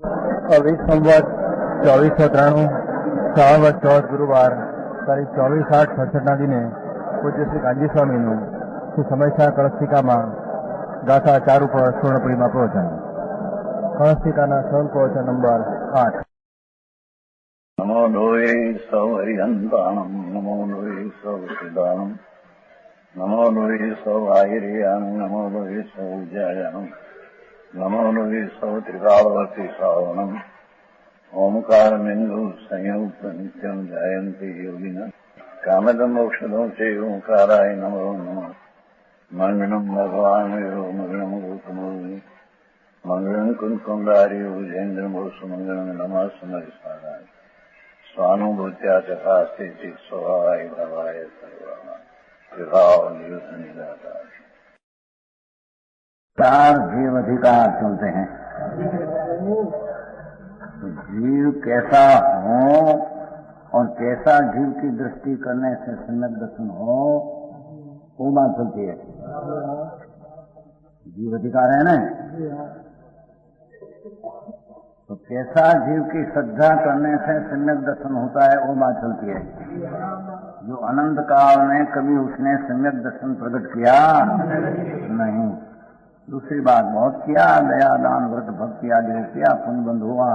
अभी संवत 2493 श्रावण 14 गुरुवार तारीख 24/8/66 दिने पूज्य श्री कांजी स्वामीનું શ્રી સમયસા કળશિકામાં ગાથા 4 ઉપર સ્વર્ણપુરીમાં પ્રવચન. કળશિકાના સ્વયં પ્રવચન નંબર 8. नमो लोये सौहरिहन्ताणम् नमो लोये सौहृदानम् नमो लोये सौभागिर्यानम् नमो लोये सौज्यायानम् नमो लोये सौत्रिकालवती सावनम् ओंकारमिन्दु संयुक्त नित्यम् जयन्ति योगिनः कामदम् मोक्षदम् च ओंकाराय नमो नमः. मङ्गलम् भगवान् यो मङ्गलम् गौतमोनि मङ्गलम् कुन्कुण्डार्यो जयेन्द्रमोसु मङ्गलम् नमः समरिस्मराय स्वानुभूत्या चकास्ते चित् स्वभावाय भवाय सर्वदा. चार जीव अधिकार चलते हैं. तो जीव कैसा हो और कैसा जीव की दृष्टि करने से सम्यक दर्शन हो, वो बात चलती है. जीव अधिकार है ना. तो कैसा जीव की श्रद्धा करने से सम्यक दर्शन होता है, वो बात चलती है. जो अनंत काल में कभी उसने सम्यक दर्शन प्रकट किया नहीं. दूसरी बात बहुत किया, दया दान व्रत भक्ति आदि किया, पुण्य बंध हुआ.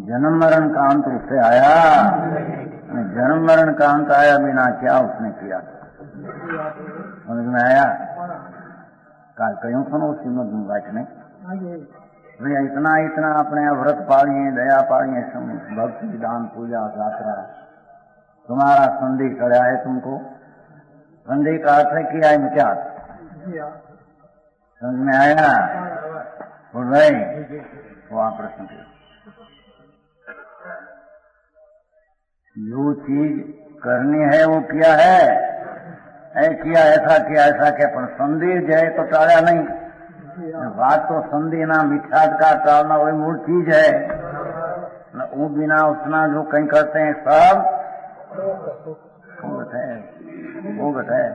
जन्म मरण का अंत उससे आया. जन्म मरण का अंत आया बिना क्या उसने किया, समझ में आया. काल कहीं सुनो श्रीमद बैठने भैया इतना इतना अपने व्रत पालिए, दया पालिए, भक्ति दान पूजा यात्रा, तुम्हारा संधि चढ़ा है तुमको. संधि का अर्थ है किया है क्या, समझ में आया. बोल भाई वहां प्रश्न जो चीज करनी है वो किया है, किया ऐसा क्या, पर संधि जय तो टाड़ा नहीं. बात तो संधि ना मिथ्यात का टालना वही मूल चीज है. वो बिना उसना जो कहीं करते हैं सब भोगत है.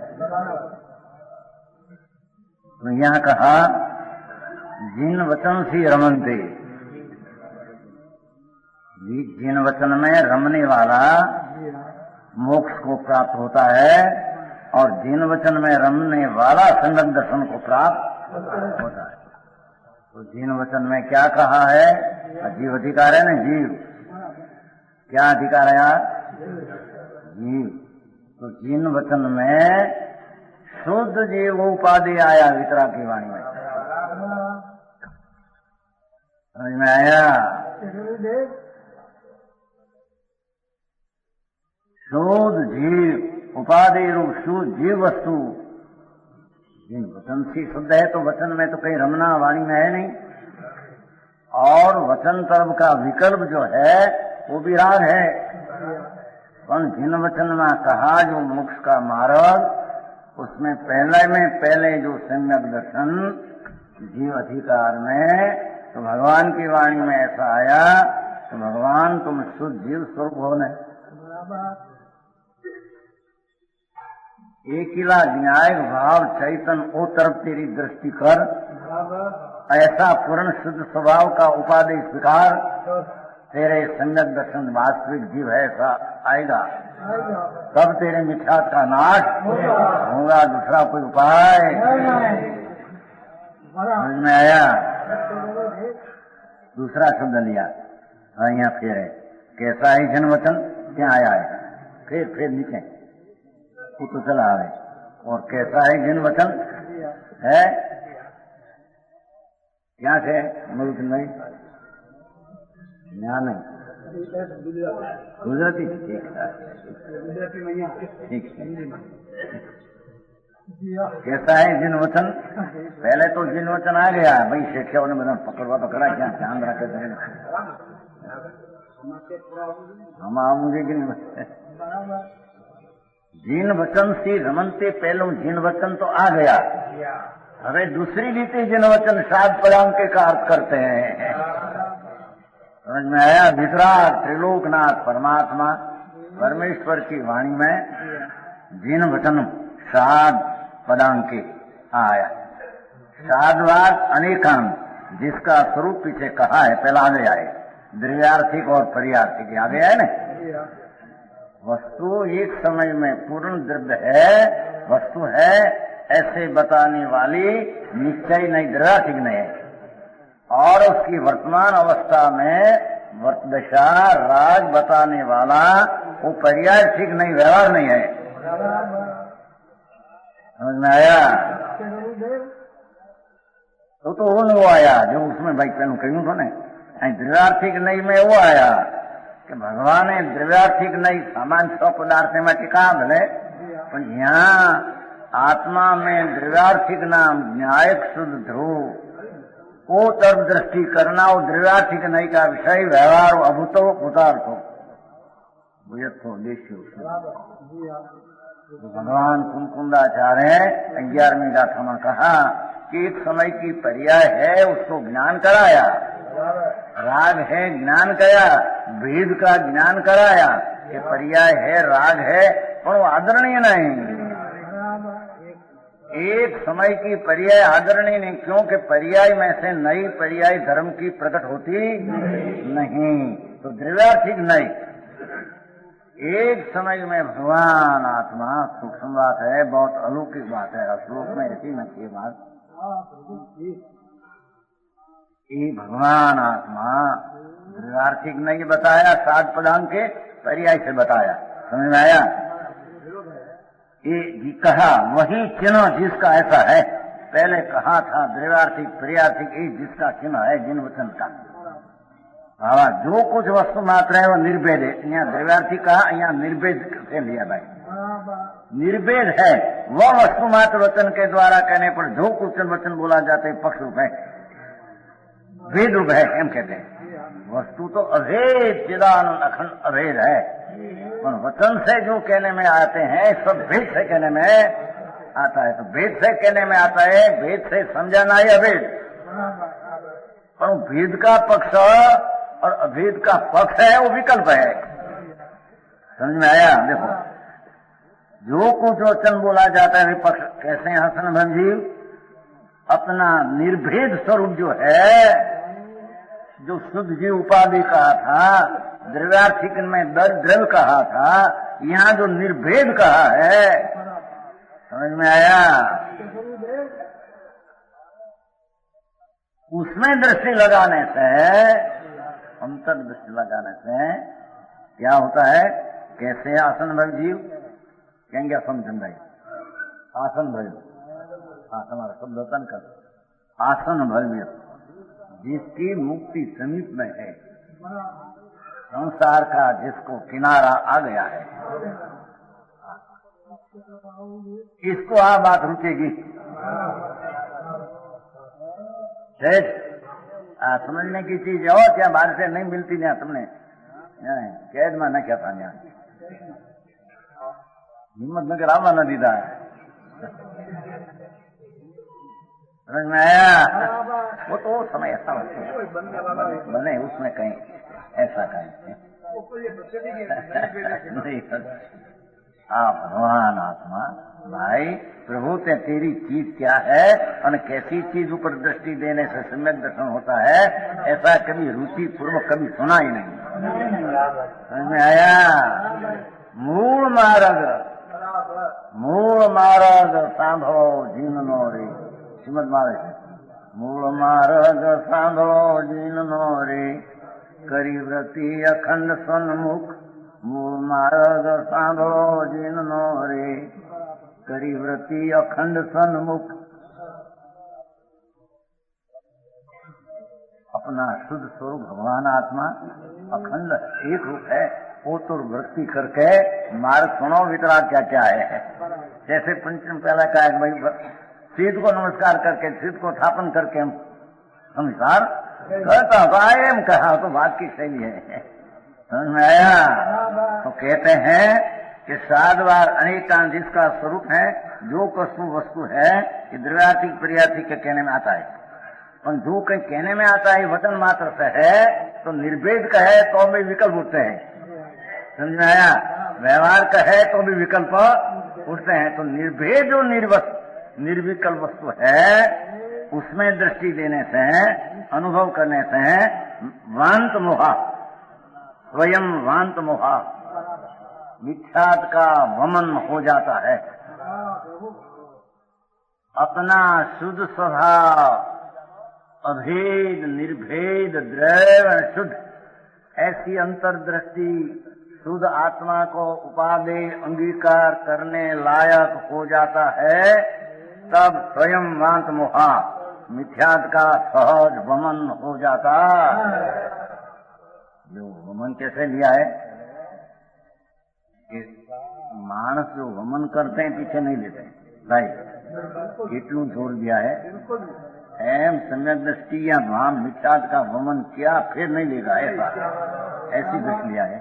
तो यहाँ कहा जिन वचन से रमनते, जिन वचन में रमने वाला मोक्ष को प्राप्त होता है और जिन वचन में रमने वाला संगत दर्शन को प्राप्त होता है. तो जिन वचन में क्या कहा है, जीव अधिकार है ना. जीव क्या अधिकार है यार, जीव. तो जिन वचन में शुद्ध जीव उपाधि आया वितरा की वाणी में, समझ में आया. शुद्ध जीव उपाधि रूप शुद्ध जीव वस्तु जिन वचन से शुद्ध है. तो वचन में तो कहीं रमना वाणी में है नहीं. और वचन तरफ का विकल्प जो है वो भी राग है. पर जिन वचन में कहा जो मोक्ष का मार्ग, उसमें पहले जो सम्यक दर्शन जीव अधिकार में, तो भगवान की वाणी में ऐसा आया तो भगवान तुम शुद्ध जीव स्वरूप होने. एकिला न्यायिक भाव चैतन ओ तरफ तेरी दृष्टि कर, ऐसा पूर्ण शुद्ध स्वभाव का उपाधि स्वीकार, तेरे सम्यक दर्शन वास्तविक जीव है ऐसा आएगा. तब तेरे मिथ्यात का नाश होगा. दूसरा कोई उपाय समझ में आया. दूसरा शब्द लिया यहाँ फिर है कैसा है जन वचन, क्या आया है फिर नीचे वो तो चला है. और कैसा है जिन वचन है क्या से मुल्क नहीं यहाँ नहीं गुजराती. ठीक है. कैसा है जिन वचन, पहले तो जिन वचन आ गया भाई. शिक्षाओं ने बता पकड़ा क्या ध्यान रखे थे हम मुझे जिन वचन से रमनते पहलू जिन वचन तो आ गया. હવે दूसरी रीति जिन वचन सात पदांक का अर्थ करते हैं. समझ में आया. वितराग त्रिलोकनाथ परमात्मा परमेश्वर की वाणी में जिन वचन सात पदांक आया. साधवाद अनेकांत जिसका स्वरूप पीछे कहा है, पहला आगे आए, द्रव्यार्थिक और पर्यार्थिक आगे आए ना। वस्तु एक समय में पूर्ण द्रव्य है, वस्तु है ऐसे बताने वाली निश्चय नहीं, द्रव्यार्थिक नहीं है। और उसकी वर्तमान अवस्था में वर्तदशा राग बताने वाला वो पर्यार्थिक नहीं, व्यवहार नहीं है। समझ में आया? तो वो आया जो उसमें भाई कहूं कहूं तो नहीं, द्रव्यार्थिक नहीं में वो आया कि भगवान द्रव्यार्थिक नहीं सामान्य सौ पदार्थ में टिका भले, पर यहाँ आत्मा में द्रव्यार्थिक नाम न्यायिक शुद्ध ध्रुव वो तर्क दृष्टि करना, वो द्रव्यार्थिक नहीं का विषय व्यवहार अभूतो भूतार्थो भूयत्थो देश्यो। तो भगवान कुंकुंदाचार्य 11वीं गाथा में कहा कि एक समय की पर्याय है, उसको ज्ञान कराया, राग है ज्ञान कराया, भेद का ज्ञान कराया कि पर्याय है राग है, पर वो आदरणीय नहीं। एक समय की पर्याय आदरणीय नहीं, क्योंकि पर्याय में से नई पर्याय धर्म की प्रकट होती नहीं, तो द्रव्यार्थिक नहीं। एक समय में भगवान आत्मा सूक्ष्म बात है, बहुत अलौकिक बात है, श्लोक में ऐसी नहीं है बात। ये भगवान आत्मा द्रव्यार्थिक नहीं बताया, सात पदांग के पर्याय से बताया। समझ में आया? ये कहा वही चिन्ह जिसका ऐसा है, पहले कहा था द्रव्यार्थिक पर्यार्थिक, ये जिसका चिन्ह है जिन वचन का। हाँ, जो कुछ वस्तु मात्र है वो निर्भेद है। यहाँ द्रव्यार्थिक कहा, यहाँ निर्भेद से लिया भाई। निर्भेद है वह वस्तु मात्र वचन के द्वारा कहने पर जो कुछ वचन बोला जाते पक्ष रूप है, भेद रूप है, हम कहते हैं। वस्तु तो अभेद चिदानंद अखंड अभेद है, पर वचन से जो कहने में आते हैं सब भेद से कहने में आता है। तो भेद से कहने में आता है, भेद से समझाना ही अभेद, पर भेद का पक्ष और अभेद का पक्ष है वो विकल्प है। समझ में आया? देखो, जो कुछ वचन बोला जाता है विपक्ष कैसे हैं हसन भंजीव, अपना निर्भेद स्वरूप जो है, जो शुद्ध जीव उपाधि कहा था, द्रव्यार्थिक में द्रव्य कहा था, यहाँ जो निर्भेद कहा है, समझ में आया? उसमें दृष्टि लगाने से, अंतर दृष्टि लगाने से क्या होता है? कैसे आसन भव जीव कहेंगे समझन भाई, आसन भव, आसन हमारा शब्द वतन कर, आसन भव्य जिसकी मुक्ति समीप में है, संसार का जिसको किनारा आ गया है, इसको आ बात रुकेगी। समझने की चीज और क्या बाहर से नहीं मिलती ना, तुमने कैद में न क्या था हिम्मत नगर आवा न दीदा है। समझ में आया? वो तो समय ऐसा बने उसमें कहीं ऐसा कहीं नहीं। भगवान आत्मा भाई प्रभु ते तेरी चीज क्या है और कैसी चीज ऊपर दृष्टि देने से सम्यक दर्शन होता है, ऐसा कभी रुचि पूर्वक कभी सुना ही नहीं। समझ में आया? मूल मार्ग सांभो जीवनो रे, श्रीमद महाराज मूल मार्ग सांभो जीवनो रे, करी व्रति अखंड सन्मुख, मूल मार्ग सांभो जीवनो रे, करी व्रति अखंड सन्मुख। अपना शुद्ध स्वरूप भगवान आत्मा अखंड एक रूप है, वो तो वृत्ति करके मार्ग सुनो वितराग क्या क्या है। जैसे पंचम पहला का है भाई, सीध को नमस्कार करके, सीध को स्थापन करके हम संसार करता हूँ, कहा तो बात की शैली है। समझ में आया? तो कहते हैं कि साधवार अनेकांत जिसका स्वरूप है, जो वस्तु है कि द्रव्यार्थिक पर्यार्थिक के कहने में आता है, और जो कहीं कहने में आता है वचन मात्र से है, तो निर्भेद का है तो भी विकल्प उठते हैं। समझ में आया? व्यवहार का है तो भी विकल्प उठते हैं। तो निर्भेद जो निर्विकल्प वस्तु है उसमें दृष्टि देने से, अनुभव करने से वांत मोहा, स्वयं वांत मोहा, मिथ्यात का वमन हो जाता है। अपना शुद्ध स्वभाव, अभेद निर्भेद द्रव्य शुद्ध, ऐसी अंतर्दृष्टि शुद्ध आत्मा को उपादेय अंगीकार करने लायक हो जाता है, तब स्वयं वांत मोहा, मिथ्यात का सहज वमन हो जाता। जो वमन कैसे लिया है कि मानस जो वमन करते हैं पीछे नहीं लेते भाई, કેટલું जोर दिया है। एम सम्यक दृष्टि या वहां मिथ्यात का वमन किया फिर नहीं लेगा, ऐसा ऐसी दृष्टि लिया है।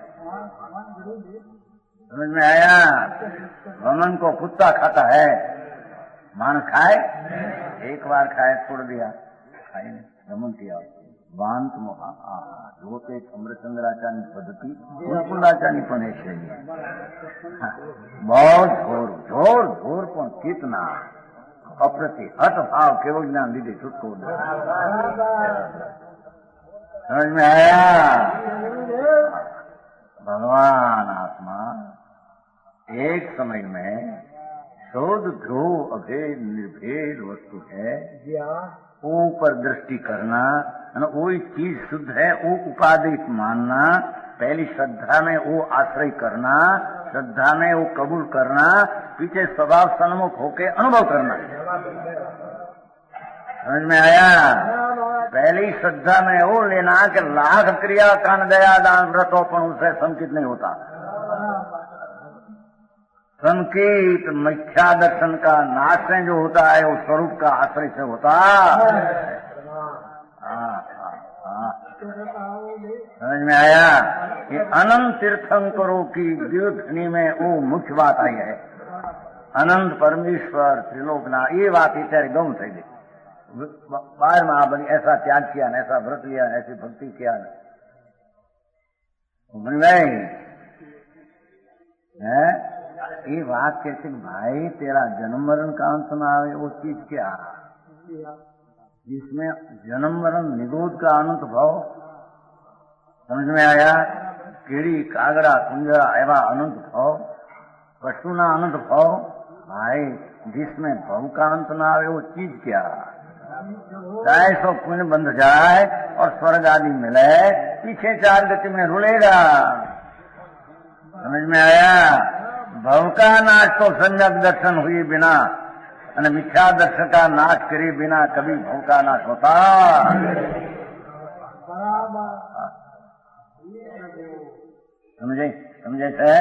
समझ में आया? वमन को कुत्ता खाता है, मानस खाए, एक बार खाए छोड़ दिया, खाए नहीं, वमन किया। वांत मोहा जो ते अमृतचंद्राचार्य पद्धति गुरुकुलाचार्य पण है। बहुत जोर जोर पण कितना अप्रति हट भाव केवल ज्ञान लीधे छुटको। समझ में आया? भगवान आत्मा एक समय में शोध ध्रुव अभेद निर्भेद वस्तु है, ऊपर दृष्टि करना, वही चीज शुद्ध है वो उपादेय मानना, पहली श्रद्धा में वो आश्रय करना, श्रद्धा में वो कबूल करना, पीछे स्वभाव सन्मुख होके अनुभव करना। समझ में आया? पहली श्रद्धा में वो लेना कि लाख क्रिया कान दया दान व्रतोपण उससे संकित नहीं होता। संकेत मिथ्या दर्शन का नाश जो होता है वो स्वरूप का आश्रय से होता। समझ में आया? कि अनंत तीर्थंकरों की दिव्यधनी में वो मुख्य बात आई है। अनंत परमेश्वर त्रिलोकना, ये बात इत्यादि गम थी गई। बाहर में बनी ऐसा त्याग किया न, ऐसा व्रत लिया, ऐसी भक्ति किया न, है ये बात कहते भाई तेरा जन्म मरण का अंत ना आवे वो चीज क्या, जिसमें जन्म मरण निरोध का अनंत भाव। समझ में आया? कीड़ी कागड़ा कुंजरा एवं अनंत भाव, पशु ना अनंत भाव, भाई जिसमें भव का अंत ना आवे वो चीज क्या। चाहे सो पुण्य बंध जाए और स्वर्ग आदि मिले, पीछे चार गति में रुलेगा। समझ में आया? भव का नाश तो सम्यक दर्शन हुए बिना और मिथ्या दर्शन का नाश करे बिना कभी भव का नाश होता। समझे? समझे से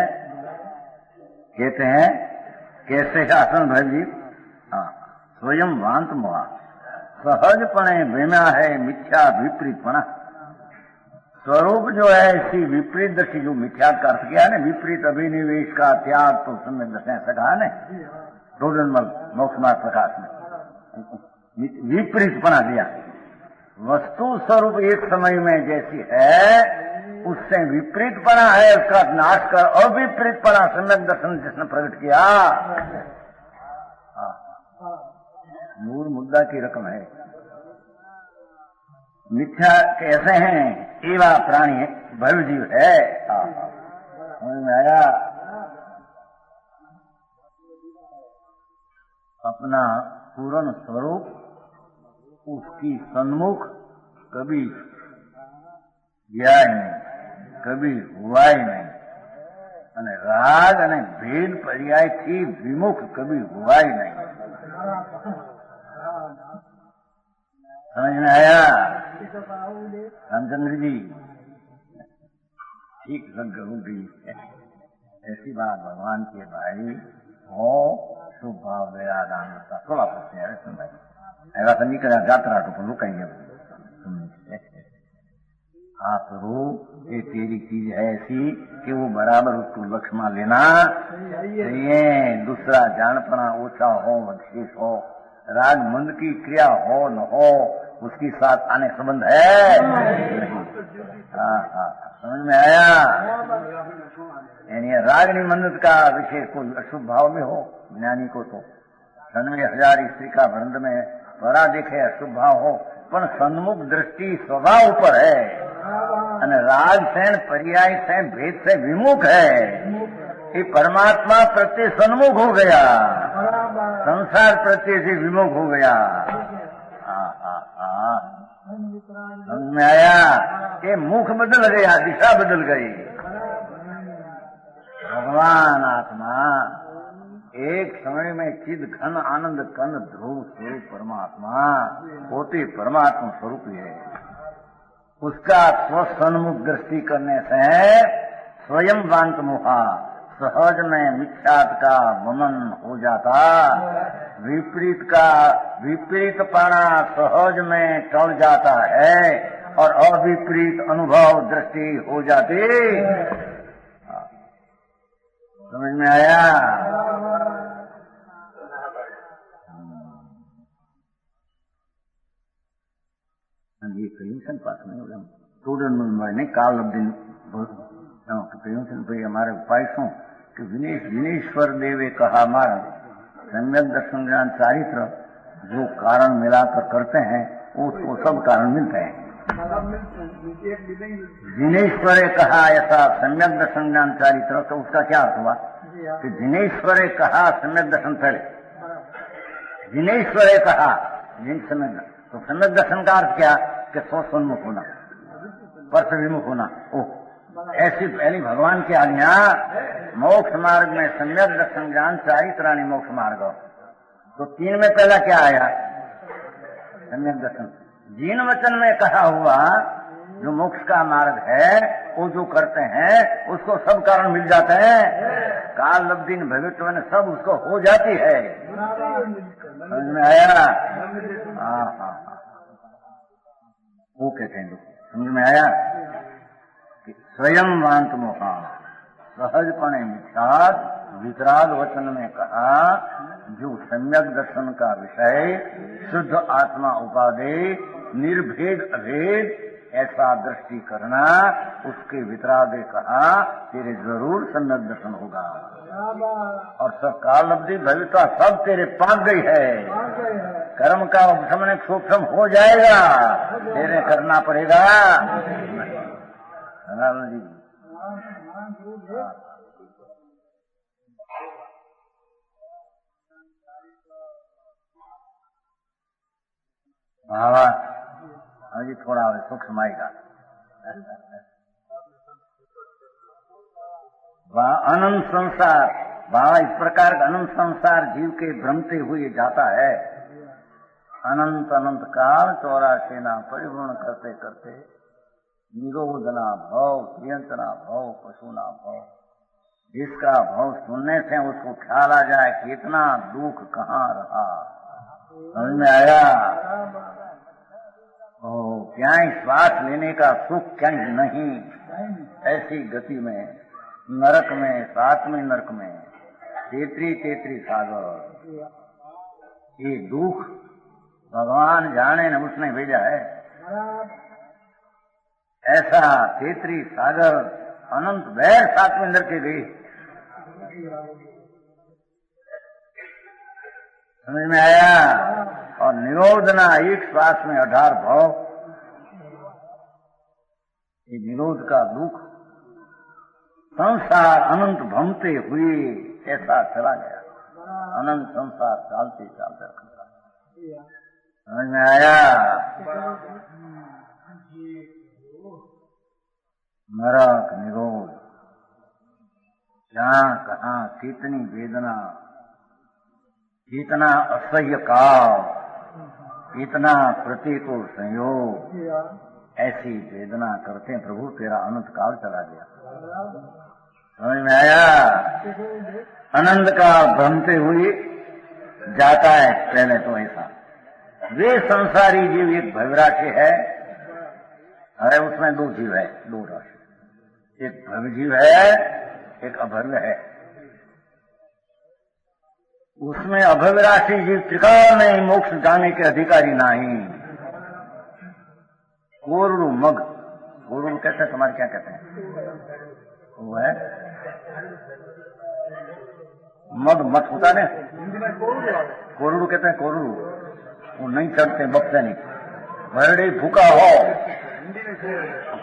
कहते हैं कैसे शासन भाई जी। स्वयं वांत मोहा सहजपणे वेम्या है मिथ्या विपरीतपणा। स्वरूप जो है ऐसी विपरीत दृष्टि, जो मिथ्या का अर्थ किया है विपरीत अभिनिवेश का त्याग, तो सम्यक दर्शन ऐसा कहा है रोजनमल मोक्ष मार्ग प्रकाश में विपरीतपणा दिया। वस्तु स्वरूप एक समय में जैसी है उससे विपरीतपना है, उसका नाश कर अविपरीतपना सम्यक दर्शन जिसने प्रकट किया। मूल मुद्दा की रकम है। मिथ्या कैसे हैं? एवा प्राणी भव्य जीव है। समझ में आया? अपना पूर्ण स्वरूप उसकी सन्मुख कभी गया ही नहीं, कभी हुआ ही नहीं, અને રાગ અને ભેદ પર્યાયથી વિમુખ કભી हुआ ही नहीं। समझ में आया? रामचंद्र जी ठीक लग गई ऐसी बात भगवान के भाई हो शुभ भाव दया दान थोड़ा पूछते हैं सुन ऐसा तो नहीं करा यात्रा तो लुकाएंगे आप रूप ये तेरी चीज है ऐसी कि वो बराबर उसको लक्ष्य में लेना चाहिए। दूसरा जानपना ओछा हो विशेष हो, राग मंद की क्रिया हो न हो, उसकी साथ आने संबंध है नहीं। हाँ समझ में आया? यानी रागनी मंद का विशेष कोई अशुभ भाव में हो ज्ञानी को तो 96,000 स्त्री का वृंद में પરા દેખે અશુભ ભાવ હો પણ સન્મુખ દ્રષ્ટિ સ્વભાવ ઉપર है અને રાગ से पर्याय से भेद से विमुख है। ये परमात्मा प्रत्ये सन्मुख हो गया, संसार प्रत्ये से विमुख हो गया। समझ में आया कि मुख बदल गया, दिशा बदल गई। भगवान आत्मा एक समय में चिद घन आनंद कन ध्रुव स्वरूप परमात्मा होते परमात्मा स्वरूप है। उसका स्वसन्मुख दृष्टि करने से स्वयं वांत मुहा सहज में मिथ्यात का वमन हो जाता, विपरीत पाना सहज में टल जाता है और अविपरीत अनुभव दृष्टि हो जाती। समझ में आया? ये कहीं पास नहीं हो स्टूडेंट में काल दिन भाई हमारे उपाय शू कि विनेश्वर देवे कहा हमारा सम्यक दर्शन ज्ञान चारित्र जो कारण मिलाकर करते हैं वो सब कारण मिलते हैं। जिनेश्वरे कहा ऐसा सम्यक दर्शन ज्ञान चारित्र, तो उसका क्या अर्थ हुआ कि जिनेश्वरे कहा सम्यक दर्शन चले, जिनेश्वरे कहा तो सम्यक दर्शन का अर्थ क्या कि स्वसन्मुख होना, परस विमुख होना। ऐसी पहली भगवान की आज्ञा मोक्ष मार्ग में सम्यक दर्शन ज्ञान चारित्राणी मोक्ष मार्ग, तो तीन में पहला क्या आया? सम्यक दर्शन। जीन वचन में कहा हुआ जो मोक्ष का मार्ग है वो जो करते हैं उसको सब कारण मिल जाते हैं, काल लब्धि भविष्य में सब उसको हो जाती है। समझ में आया? हाँ, वो कहते हैं। समझ में आया कि स्वयं वांत मोहा सहजपणे मिथ्यात वितराग वचन में कहा जो सम्यक दर्शन का विषय शुद्ध आत्मा उपाधि निर्भेद अभेद ऐसा दृष्टि करना, उसके वितरागे कहा तेरे जरूर सम्यक दर्शन होगा और सब काल अवधि भविष्य सब तेरे पाक गई है। कर्म का उपशमन सूक्ष्म हो जाएगा, तेरे करना पड़ेगा। जी बाबा अभी थोड़ा सूक्ष्म आएगा। अनंत संसार बाबा इस प्रकार का अनंत संसार जीव के भ्रमते हुए जाता है। अनंत अनंत काल 84 ना परिपूर्ण करते करते निरोधना भाव, प्रियंतना भाव, पशुना भाव, जिसका भाव सुनने से उसको ख्याल आ जाए कि इतना दुख कहाँ रहा। समझ में आया? क्या श्वास लेने का सुख कहीं नहीं, ऐसी गति में नरक में, सातवें नरक में तेतरी सागर, ये दुख भगवान जाने न उसने भेजा है। ऐसा तेतरी सागर अनंत वैर सातवें नरक के गई। समझ में आया? और निरोधना एक श्वास में 18 भाव, ये निरोध का दुख संसार अनंत भ्रमते हुए ऐसा चला गया। अनंत संसार चालते चालते रखता। समझ में आया? नरक निरोध जहाँ कहाँ कितनी वेदना, कितना असह्य काल, कितना प्रतिकूल संयोग, ऐसी वेदना करते हैं। प्रभु तेरा अनंत काल चला गया। समझ में आया? अनंत काल भ्रमते हुए जाता है। पहले तो ऐसा वे संसारी जीव एक भवराशि है, अरे उसमें दो जीव है, दो राशि, एक भव्य जीव है, एक अभव्य है। उसमें अभव्य राशि जीव त्रिकाल में मोक्ष जाने के अधिकारी नहीं। कोरुरु मग, कोरुरु कहते हैं, तुम्हारे क्या कहते हैं? वो है मग, मत होता है। कोरुरु कहते हैं, कोरुरु। वो नहीं चढ़ते, बकते नहीं। भरड़ी भूखा हो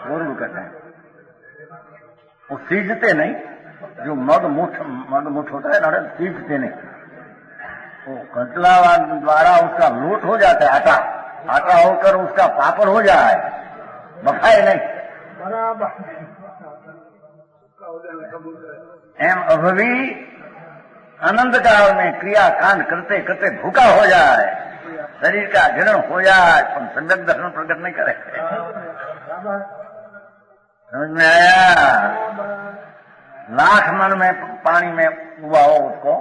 पूर्व कहते हैं, वो सीजते नहीं। जो मग मुठ होता है ना, सीजते नहीं। वो कटला द्वारा उसका लोट हो जाता है, आटा होकर उसका पापड़ हो जाए, बखाए नहीं। एम अभवी आनंद काल में क्रिया कांड करते करते भूखा हो जाए, शरीर का जीर्ण हो जाए, पर सम्यक दर्शन प्रकट नहीं करे। समझ में आया? लाख मन में पानी में हुआ हो उसको,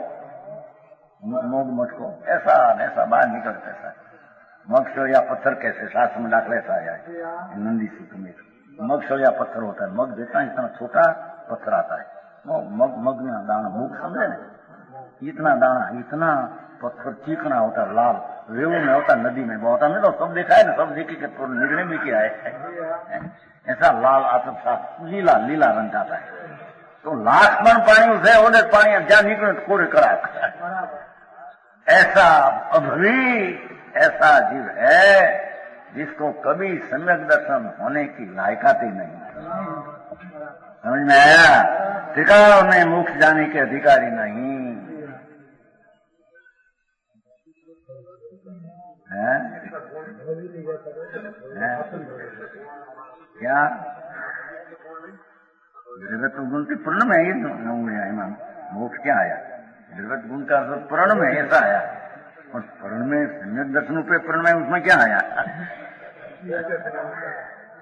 मूग मठ को ऐसा बाहर निकलता है। मगसो या पत्थर कैसे शास्त्र में दाखले ऐसा आया है नंदी सूत्र में। मगसो या पत्थर होता है, मग जितना इतना छोटा पत्थर आता है, मग में दाना, मूग समझे ना, इतना दाना, इतना पत्थर चिकना होता है, लाल रेवू में होता, नदी में बहुत हमने तो सब देखा है ना, सब देखी के निर्णय भी किया है। ऐसा लाल आता साफ लीला रंग आता है। तो लाख मन पानी उसे होने पानी जहाँ निकले तो कोरे करा। ऐसा अभवी ऐसा जीव है जिसको कभी सम्यक दर्शन होने की लायकात ही नहीं। समझ में आया? टिकाव में मोक्ष जाने के अधिकारी नहीं है। क्या जगत गुण के पूर्ण में ही मोक्ष क्या आया? जगत गुण का पूर्ण में ऐसा आया, और पूर्ण में सम्यक दर्शन पे पूर्ण में उसमें क्या आया?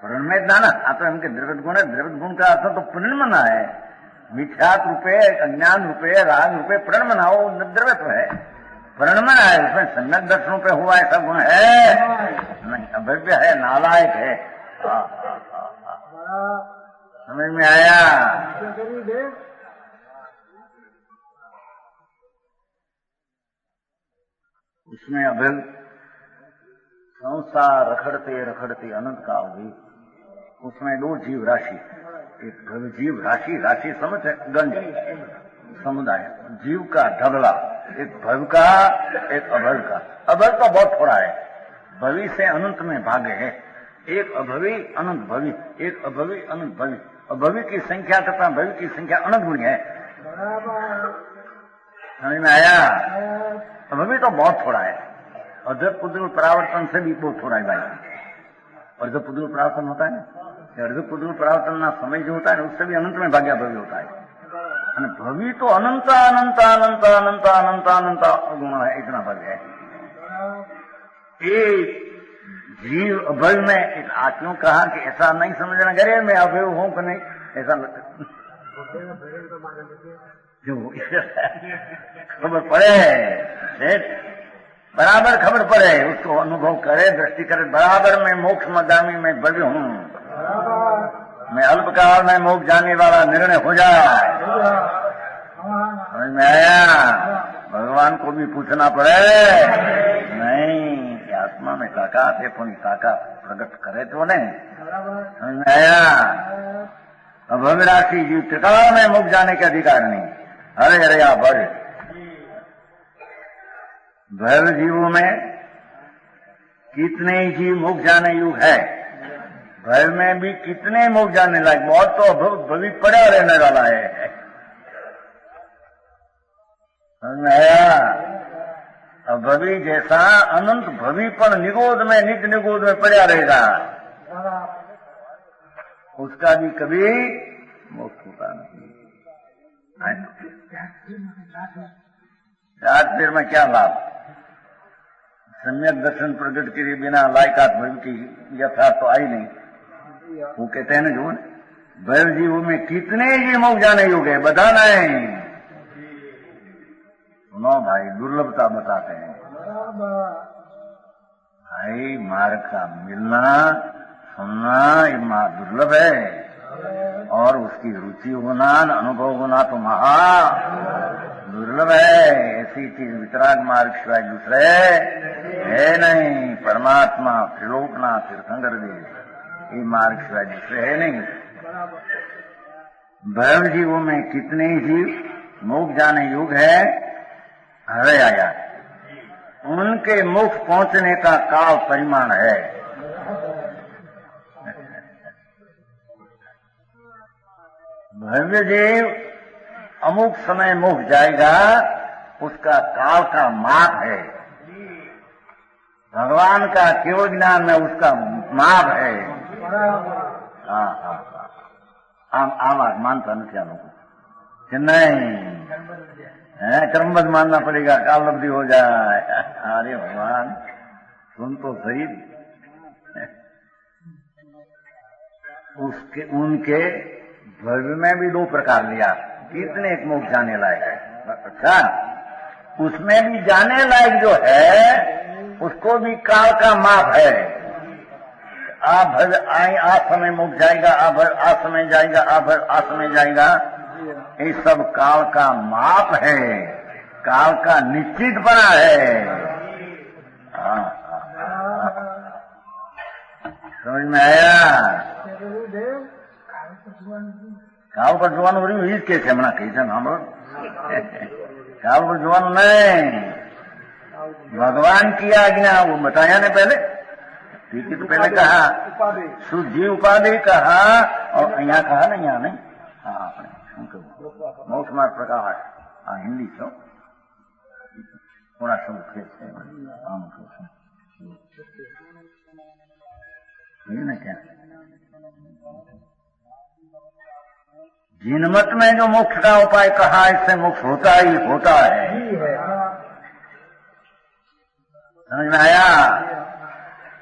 पूर्ण में दाना आता है उनके द्रव्य गुण है। द्रव्य गुण का अर्थ तो पूर्ण मना है। मिथ्यात रूपे, अज्ञान रूपे, राग रूपे पूर्ण मना, वो द्रव्य है, पूर्ण मना है। उसमें सम्यक दर्शनों पे हुआ ऐसा गुण है नहीं, अभव्य है, नालायक है। समझ में आया? उसमें अभव संसार रखड़ते रखड़ते अनंत काल भी, उसमें दो जीव राशि, एक भव जीव राशि समझ है, गंज समुदाय, जीव का ढगला, एक भव का एक अभव का। अभव का बहुत थोड़ा है, भवी से अनंत में भागे है। एक अभवी अनंत भवी, एक अभवी अनंत भवी। अभवी की संख्या तथा भवी की संख्या अनंत गुणी है। समझ में आया? अभवी तो बहुत थोड़ा है, अर्ध पुद्गल परावर्तन से भी बहुत थोड़ा है भाई। अर्ध पुद्गल परावर्तन होता है ना, अर्ध पुद्गल परावर्तन ना समय जो होता है उससे भी अनंत में भाग्या भवी होता है। भवी तो अनंत अनंत अनंत अनंत अनंत अनंत गुण है, इतना भव्य है। एक जीव अभव में एक आत्मा कहा कि ऐसा नहीं समझना, करे मैं अभव हूं कि नहीं, ऐसा जो खबर पड़े, बराबर खबर पड़े, उसको अनुभव करे, दृष्टि करे, बराबर मैं मोक्ष मगामी में भव्य हूं, मैं अल्पकाल में मोक्ष जाने वाला निर्णय हो जाए। समझ में आया? भगवान को भी पूछना पड़े नहीं कि आत्मा में ताकत है, पुण्य ताकत प्रकट करे तो नहीं। समझ में आया? अभव राशि जीव त्रिकाल में मोक्ष जाने के अधिकार नहीं। अरे या बड़े भव जीवों में कितने जीव मोक्ष जाने युग है, भव में भी कितने मोक्ष जाने लायक, बहुत तो अभव भवी पड़ा रहने वाला है। समझ में आया? अभवी जैसा अनंत भवी पर निगोद में, निज निगोद में पड़ा रहेगा, उसका भी कभी मोक्ष होता नहीं। आज देर में क्या लाभ? सम्यक दर्शन प्रकट के बिना लायकात भव की यथार्थ तो आई नहीं। वो कहते हैं ना जो भव जीवों में कितने जी मोक्ष जाने योग्य है, बता नहीं। सुनो भाई, दुर्लभता बताते हैं भाई, मार्ग का मिलना सुनना ये महा दुर्लभ है, और उसकी रुचि होना, अनुभव होना तो महा दुर्लभ है। ऐसी चीज वितराग मार्ग सिवाय दूसरे है नहीं। परमात्मा त्रिलोकनाथ तीर्थंकर देव, ये मार्ग सिवाय दूसरे है नहीं। भव जीवों में कितने जीव मोक्ष जाने योग्य है, हरे आया उनके मुख पहुंचने का काल परिमाण है। भव्य जीव अमुक समय मुख जाएगा, उसका काल का माप है। भगवान का केवल ज्ञान में उसका माप है। आम मानता नहीं क्या लोग कि नहीं क्रमबद्ध मानना पड़ेगा, काल लब्धि हो जाए। अरे भगवान सुन तो सही। उसके उनके भव्य में भी दो प्रकार लिया, कितने एक मुख जाने लायक है। अच्छा, उसमें भी जाने लायक जो है उसको भी काल का माप है। आप भव्य आए, आ समय मुख जाएगा, आ समय जाएगा, आ समय जाएगा, ये सब काल का माप है, काल का निश्चित बना है। समझ में आया? કાલ પર જોવાનું રહ્યું એ જ કે છે હમણાં કહી છે ને સાંભળો, કાલ પર જોવાનું नहीं, भगवान की आज्ञा वो बताया ने पहले, ठीक है, तो पहले कहा शुद्धि उपाधि कहा और यहाँ कहा ना, यहाँ नहीं, हाँ अपने मोक्ष मार्ग प्रकाश, हाँ हिंदी छो थोड़ा सब ये ना क्या जिनमत में जो मोक्ष का उपाय कहा, इससे मोक्ष होता ही होता है। समझ में आया?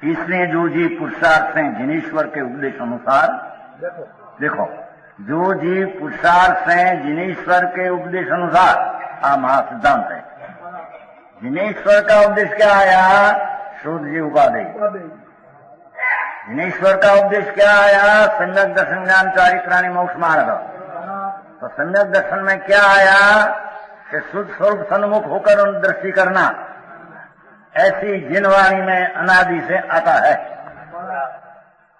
इसलिए जो जीव पुरुषार्थ से जिनेश्वर के उपदेश अनुसार, देखो जो जीव पुरुषार्थ से जिनेश्वर के उपदेश अनुसार, महा सिद्धांत है। जिनेश्वर का उपदेश क्या आया? शुद्ध जीव उपाधि। जिनेश्वर का उपदेश क्या आया? सम्यक दर्शन ज्ञान चारित्राणि मोक्ष मार्ग। तो सम्यक दर्शन में क्या आया कि शुद्ध स्वरूप सन्मुख होकर उन दृष्टि करना, ऐसी जिनवाणी में अनादि से आता है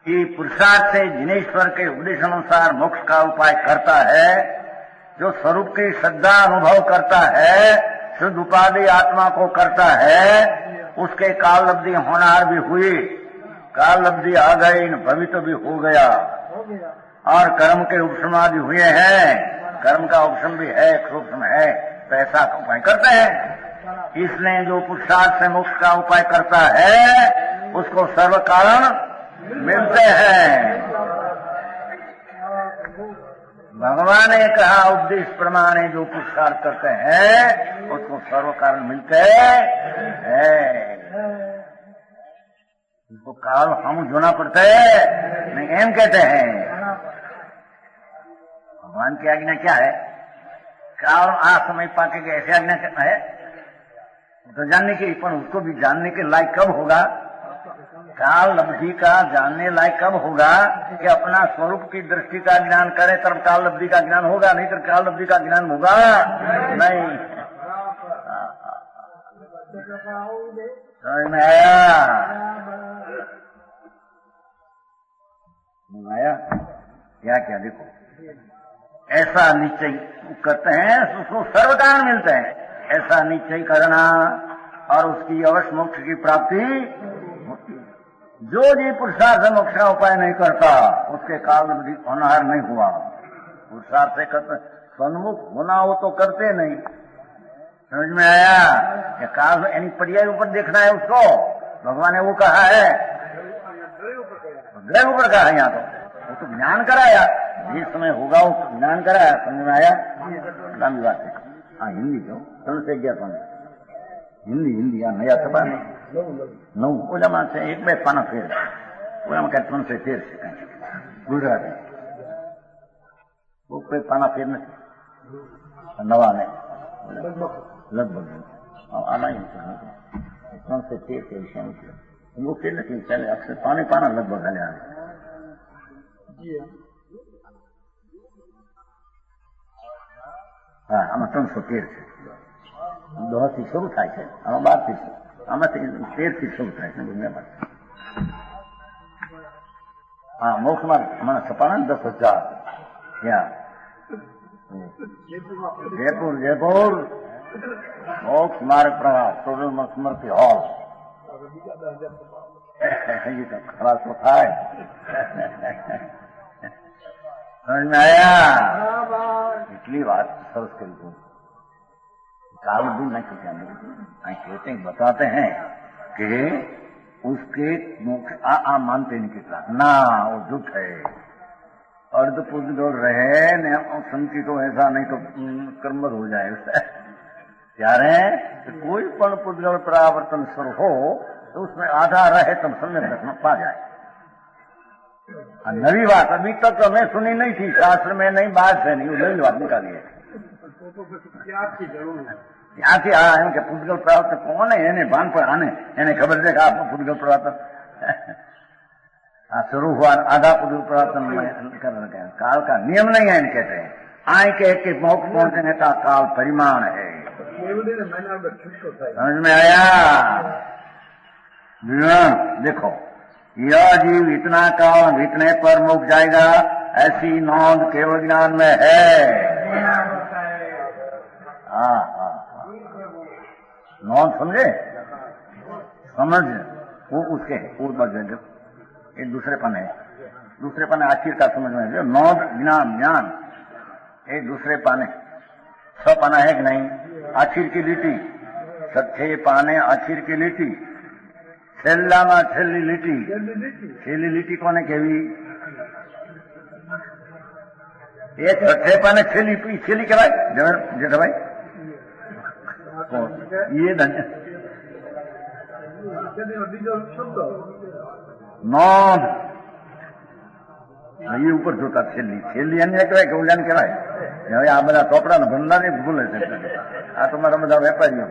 कि पुरुषार्थ से जिनेश्वर के उपदेश अनुसार मोक्ष का उपाय करता है, जो स्वरूप की श्रद्धा अनुभव करता है, शुद्ध उपाधि आत्मा को करता है, उसके काल लब्धि होनहार भी हुई, काल लब्धि आ गई, भविष्य भी हो गया, और कर्म के उपशम आदि हुए हैं, कर्म का उपशम भी है, सूक्ष्म है, तो ऐसा उपाय करते हैं। इसलिए जो पुरुषार्थ से मोक्ष का उपाय करता है उसको सर्व कारण मिलते हैं। भगवान ने कहा उपदेश प्रमाणे जो पुरुषार्थ करते हैं उसको सर्व कारण मिलते हैं। इसको काल हम जोना पड़ता है नहीं, एम कहते हैं। भगवान की आज्ञा क्या है? काल आ समय पाके के ऐसी आज्ञा करना है तो जानने की, पर उसको भी जानने के लायक कब होगा? काल लब्धि का जानने लायक कब होगा कि अपना स्वरूप की दृष्टि का ज्ञान करे, तब काल लब्धि का ज्ञान होगा, नहीं तो काल लब्धि का ज्ञान होगा नहीं। समझ में आया? आया क्या? क्या देखो, ऐसा निश्चय करते हैं उसको सर्व कारण मिलते हैं, ऐसा निश्चय करना और उसकी अवश्य मोक्ष की प्राप्ति होती है। जो जी पुरुषार्थ से मोक्ष का उपाय नहीं करता उसके काल होनहार नहीं हुआ। पुरुषार्थ से करते सन्मुख होना हो तो करते नहीं। समझ में आया? क्या काल यानी पर्याय ऊपर देखना है उसको, भगवान ने वो कहा है, ग्रह ऊपर कहा है, यहाँ तो वो तो ज्ञान कराया, जिस समय होगा वो ज्ञान कराया। समझ में आया? लंबी बात है। हाँ हिंदी जो तुम से गया तुमने हिंदी यहाँ नया छपा नौ ओजामा से एक બે પાના ફેર ઓજામાં કઈ 313 છે કઈ ગુજરાતી वो कोई पाना फेर નથી નવા ને લગભગ આના 313 के विषय में वो फेर નથી ચાલે અક્ષર પાને પાના લગભગ હાલે આવે હા આમાં 313 છે 10 થી શરૂ થાય છે, આમાં 12 થી શરૂ, આમાંથી 13 થી શરૂ થાય છે દુનિયામાં। હા મોક્ષમાં હમણાં છપાણા 10,000 ત્યાં જયપુર मोक्ष मार्ग प्रवाह सोडल स्मृति हॉल ये तो खरा तो था समझ में आया इतनी बात सरस करी तू काल भी नहीं कहते बताते हैं कि उसके मानते नहीं कितना ना वो झूठ है अर्ध पुद्गल रहे न संकी तो ऐसा नहीं तो कर्मर हो जाए उससे ત્યારે कोई पण पुद्गल परावर्तन स्वर हो तो उसमें आधा रहे तो सम्यक दर्शन पा जाए। नवी बात अभी तक हमें सुनी नहीं थी, शास्त्र में नहीं, बात है नहीं, नवी बात निकाली है। ત્યાંથી આ એમ કે પુદ્ગલ પ્રવર્તન કોને એને ભાન પર આને એને ખબર છે કે આ પુદ્ગલ પ્રવર્તન शुरू हुआ आधा पुद्गल प्रवर्तन कर रखे हैं। काल का नियम नहीं है कहते हैं। आए के मोक्ष पहुंचने का काल परिमाण है। समझ में आया? देखो यह जीव इतना काल इतने पर मोक्ष जाएगा ऐसी नौंद केवल ज्ञान में है। हाँ हाँ नौंद समझे समझ वो उसके वो एक दूसरे पन्ने आखिर का समझ में जो नौंद ज्ञान एक दूसरे पाने 6 पाना है कि नहीं? आखिर की લીટી 6 पाने आखिर की લીટી છેલ્લામાં છેલ્લી લીટી કોને કહેવી? એ 6 पाने છેલ્લી કહેવાય જેઠાભાઈ? ये નોંધ એ ઉપર જોતા છેલ્લી અન્ય કહેવાય કે ઉલ્યાન કહેવાય? હવે આ બધા ચોપડાના ભંડાર ભૂલે છે આ તો મારા બધા વેપારીઓ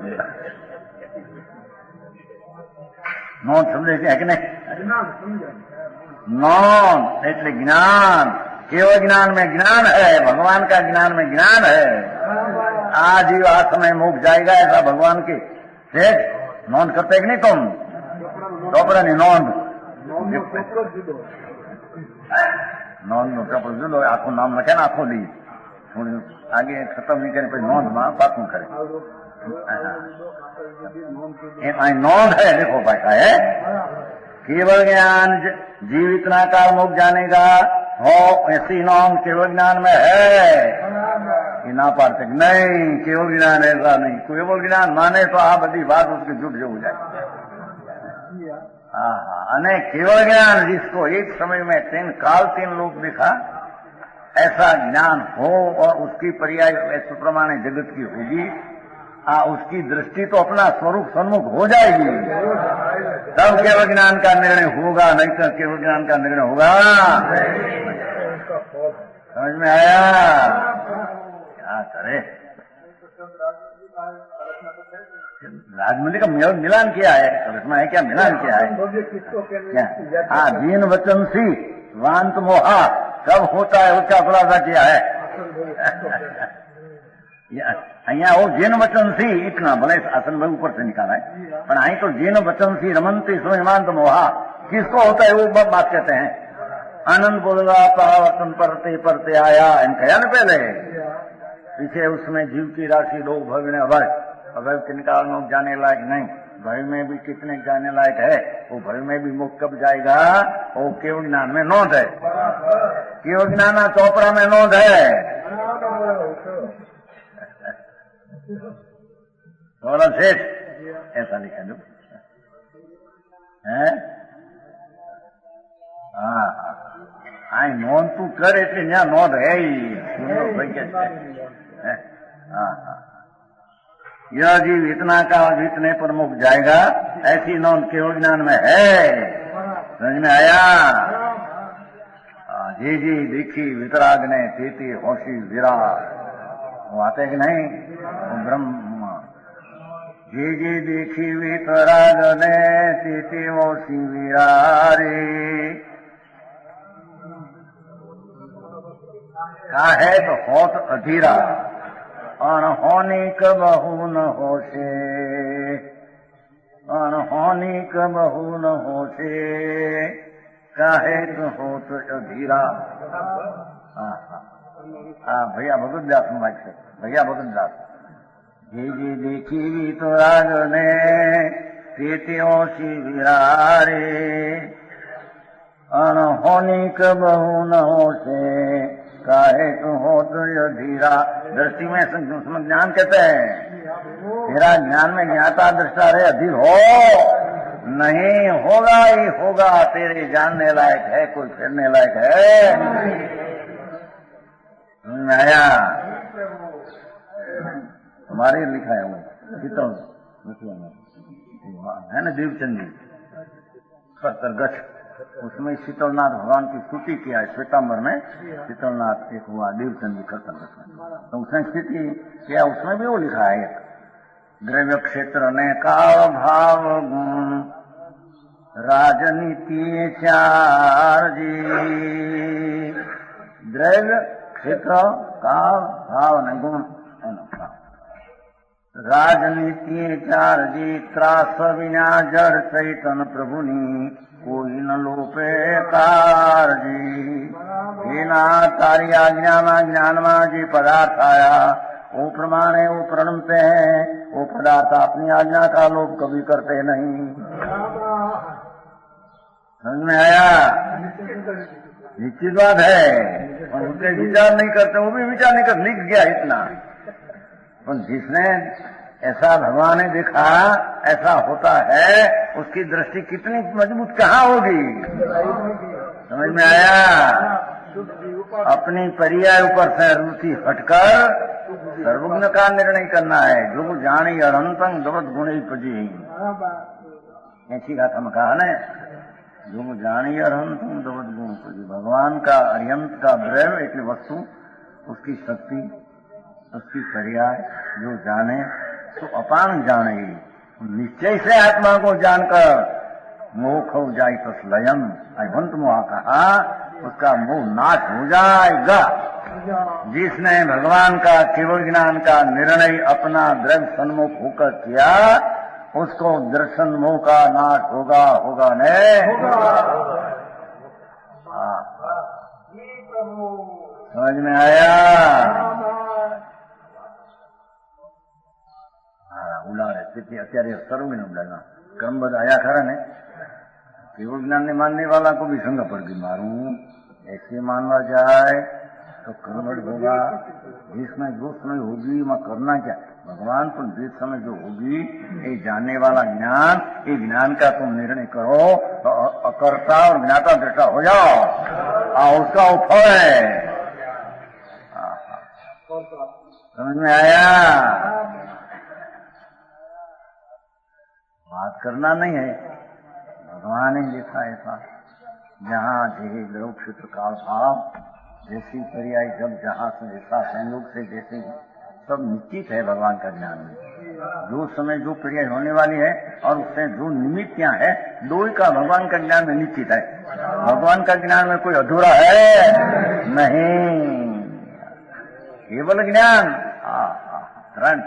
નોંધ સમજે છે કે નહીં? नौन એટલે ज्ञान केवल ज्ञान में ज्ञान है, भगवान का ज्ञान में ज्ञान है। आज ही आज समय मोक्ष जाएगा ऐसा भगवान की सेठ नोंद करते कि नहीं तुम? ચોપડા ની નોંધ નોંધ નું ચોપડું જુદો આખું નામ લખે ને આખું લી आगे खत्म नहीं करे नोंद में पाकू करे नोंद है। देखो भाई है केवल ज्ञान जीव इतना काल मुक्त जानेगा हो ऐसी नोंद केवल ज्ञान में है कि ना पारते नहीं। केवल ज्ञान ऐसा नहीं, केवल ज्ञान माने तो आ बड़ी बात उसकी झूठ जो हो जाए। हाँ केवल ज्ञान जिसको एक समय में 3 काल 3 लोग दिखा ऐसा ज्ञान हो और उसकी पर्याय ऐसे प्रमाणे जगत की होगी, उसकी दृष्टि तो अपना स्वरूप सन्मुख हो जाएगी तब केवल ज्ञान का निर्णय होगा, नहीं तो केवल ज्ञान का निर्णय होगा। समझ में आया? क्या करे राजमंदिर का मिलान किया है, इसमें है क्या मिलान किया है क्या? हाँ दीन वचन सी वांत मोहा कब होता है उसका खुलासा किया है। અહીંયા वो जीन वचन सी इतना भले आसन में ऊपर से निकाला है पर आई तो जीन वचन सी रमनती सुमांत मोहा किसको होता है वो बात कहते हैं। आनंद बोलगा परावर्तन परते परते आया इन कया न पहले पीछे उसमें जीव की राशि लोग भव्य ने अभय किनका लोग जाने लायक नहीं, भय में भी कितने जाने लायक है। वो भय में भी मुक्त कब जाएगा? वो केवल ज्ञान में नोंद है। केवल ज्ञान चौपड़ा में नोंद है। थोड़ा सेठ ऐसा लिखा दो है। हाँ हाँ नोंद तू कर એટલે ત્યાં નોંધ है ही। हाँ हाँ यह जीव इतना का जितने पर मुक्त जाएगा ऐसी नोंद केवल ज्ञान में है। समझ में आया? जी जी देखी वितराग ने तेती होशी विराट वो आते कि नहीं? ब्रह्म जी जी देखी वितराग ने तेती होशी विरारे का है तो होत अधीरा अनहोनी कबहू न होशे, अनहोनी कबहू न होशे काहे तो होत अधीरा। हाँ भैया भगत दास નું વાક્ય ભૈયા ભગત દાસ जी देखी भी तो राज ने पेटियों सी विरारे अनहोनी क बहु न हो से काहे तू हो तो धीरा। दृष्टि में ज्ञान कहते हैं, तेरा ज्ञान में ज्ञाता दृष्टा रे अधीर हो नहीं, होगा ही होगा, तेरे जानने लायक है, कोई फिरने लायक है। आया हमारे लिखा है वो शीतल है ना, देवचंद जी सत्तरगछ, उसमें शीतलनाथ भगवान की स्तुति किया है। श्वेतांबर में शीतलनाथ एक हुआ देवचंद जी सत्तरगछ में, तो उसने स्तुति किया, उसमें भी वो लिखा है द्रव्य क्षेत्र ने काल भाव गुण राजनीति चार जी। द्रव्य क्षेत्र काल भाव ने गुण राजनीति चार जी। त्रास विना जड़ चैतन प्रभुनी कोई न लोपे कार जी। बिना तारी आज्ञा में ज्ञान में जी पदार्थ आया, वो प्रमाणे वो प्रणमते हैं, वो पदार्थ अपनी आज्ञा का लोप कभी करते नहीं। समझ में आया? निश्चित बात है, और उसके विचार नहीं करते, वो भी विचार नहीं कर, लिख गया इतना। और जिसने ऐसा भगवान ने देखा ऐसा होता है, उसकी दृष्टि कितनी मजबूत कहाँ होगी। समझ में आया? अपनी पर्याय ऊपर से रुचि हटकर सर्वज्ञ का निर्णय करना है। जो जानी अनंतं जगत गुणी पजी, ऐसी गाथा में कहा ना, जो जानी अनंतं जगत गुण पजी। भगवान का अरियंत का द्रव्य एक वस्तु, उसकी शक्ति, उसकी पर्याय जो जाने तो अपान जाने, निश्चय से आत्मा को जानकर मोह हो जाए तो लयम अभंत मोह कहा, उसका मोह नाश हो जाएगा। जिसने भगवान का केवल ज्ञान का निर्णय अपना द्रव्य सन्मुख होकर किया, उसको दर्शन मोह का नाश होगा, होगा नहीं? समझ में आया? ઉડાડે તેથી અત્યારે સર્વને ઉડાડવા ક્રમબદ્ધ આયા ખરા ને। કેવળ ज्ञान ने मानने वाला को भी संग पड़ गई, मारूं ऐसे मानवा जाए तो कर्मठ होगा। जिसमें जो समय होगी वहाँ करना क्या, भगवान पर जिस समय जो होगी ये जानने वाला ज्ञान, ये ज्ञान का तुम निर्णय करो तो अकर्ता और ज्ञाता दृष्टा हो जाओ, उसका उफल है। समझ में आया? बात करना नहीं है, भगवान ने लिखा ऐसा। जहाँ जे द्रव क्षेत्र काल भाव जैसी पर्याय, जब जहाँ से जैसा संयोग से जैसे सब निश्चित है भगवान का ज्ञान में। जो समय जो पर्याय होने वाली है और उससे जो निमित्तियां है, दो ही का भगवान का ज्ञान में निश्चित है। भगवान का ज्ञान में कोई अधूरा है नहीं, केवल ज्ञान।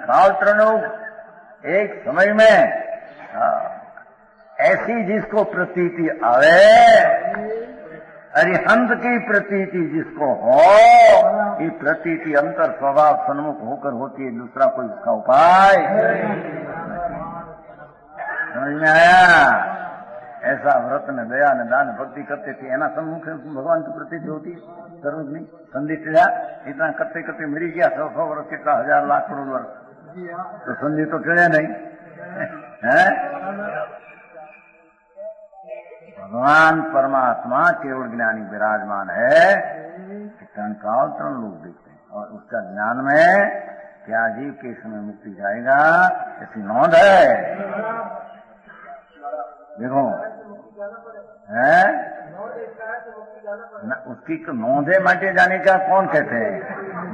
काल त्रणुक एक समय में ऐसी जिसको प्रतीति आवे, अरिहंत की प्रतीति जिसको हो, ये प्रतीति अंतर स्वभाव सन्मुख होकर होती है, दूसरा कोई उसका उपाय। समझ में आया? ऐसा व्रत ने दया ने दान भक्ति करते थे, एना सन्मुख भगवान की प्रतीति होती है। सर्वज्ञ संदिष्ट इतना करते करते मरी गया 100 वर्ष, कितना 1000 लाख करोड़ वर्ष, तो संधि तो चढ़े नहीं है। भगवान परमात्मा केवल ज्ञानी विराजमान है, तरण काल तरण लोग देखते हैं, और उसका ज्ञान में क्या जीव के समय मुक्ति जाएगा ऐसी नोंद है। देखो है न, उसकी तो नोंद है, माटे जाने का कौन कहते हैं?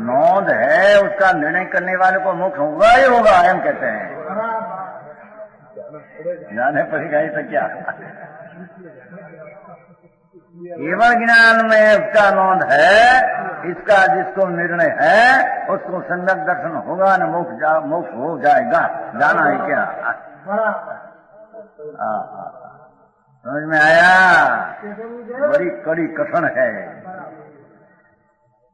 नोंद है, उसका निर्णय करने वाले को मोक्ष होगा ही होगा, एम कहते हैं। जाने पड़ेगा ही तो क्या। केवल ज्ञान में उसका नोंद है, इसका जिसको निर्णय है उसको सम्यक दर्शन होगा न मोक्ष हो जाएगा। जाना है क्या? समझ में आया? बड़ी कड़ी कथन है।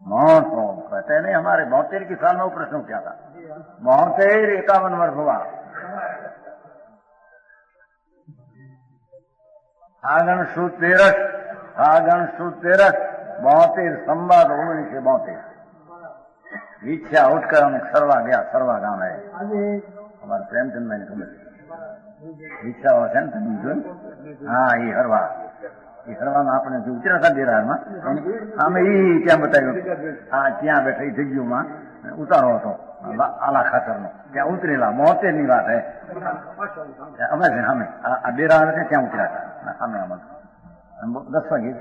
मौत पता नहीं हमारे 72 की साल में वो प्रश्न क्या था। 72 51 वर्ष हुआ। फागण सुद 72 संवाद 1972 ઈચ્છા ઉઠकर અમે સરવા ગયા। સરવા ગામ है हमारे प्रेमचंद भाई ने खबर ઈચ્છા છે ને તમે જોયું? हाँ ये हरवा में आपने जो उतरा था देरा में અમે ઈ ત્યાં બતાવ્યું। हाँ ત્યાં બેઠા ઈ જગ્યામાં ઉતારો હતો આલા ખાતરનો ત્યાં ઉતરેલા 72 ની વાત है। અમે આ ડેરા છે ત્યાં ઉતર્યા હતા। અમે 10 वागे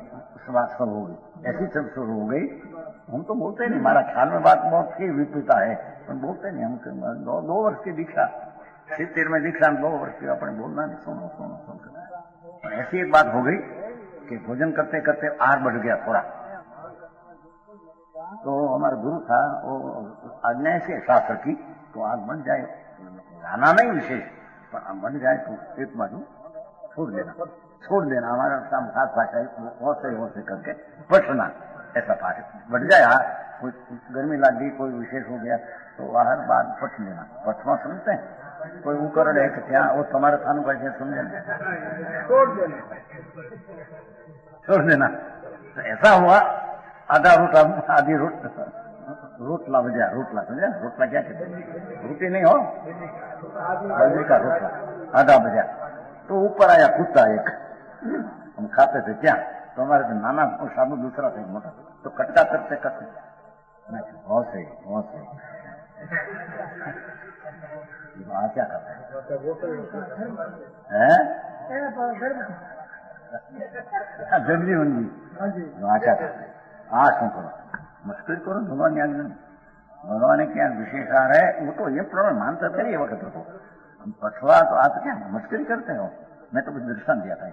बात शुरू हो गई। ऐसी सब शुरू हो गई। हम तो बोलते नहीं, हमारा ख्याल में बात बहुत ही विपरीता है, पर बोलते नहीं। हम 2 वर्ष की दीक्षा 70 में दीक्षा 2 वर्ष की अपने बोलना नहीं। सुनो। ऐसी एक बात हो गई कि भोजन करते करते आर बढ़ गया थोड़ा। तो हमारा गुरु था वो आज्ञा से शास्त्र की तो आग बन जाए, गाना नहीं विशेष पर आग बन जाए तो एक बाजू छोड़ देना। हमारा शाम 7 भाषा वैसे करके बचना, ऐसा पाठ बढ़ जाए। कोई गर्मी लग गई, कोई विशेष हो गया तो बाहर बाद पट लेना। पटवा समझते हैं? कोई ऊपर रहे कि क्या वो तुम्हारे थानों पर समझे छोड़ देना। तो ऐसा हुआ। आधा आधी रोटला बजा। रोटला समझा? रोटला क्या कहते हैं? रोटी नहीं हो, बाजरे का रोटला आधा बजा। तो ऊपर आया कुत्ता एक, हम खाते थे क्या, तो हमारे तो नाना और साबू दूसरा था मोटा, तो कटका करते बहुत सही क्या करते हैं? जल्दी होंगी क्या करते? शू करो, मुश्किल करो। भगवान याद नहीं, भगवान ने क्या विशेष आ रहे वो तो ये प्रॉब्लम मानते थे ये वक्त तो पछवा तो आप क्या मस्करी करते हो। मैं तो कुछ दृष्टान दिया था।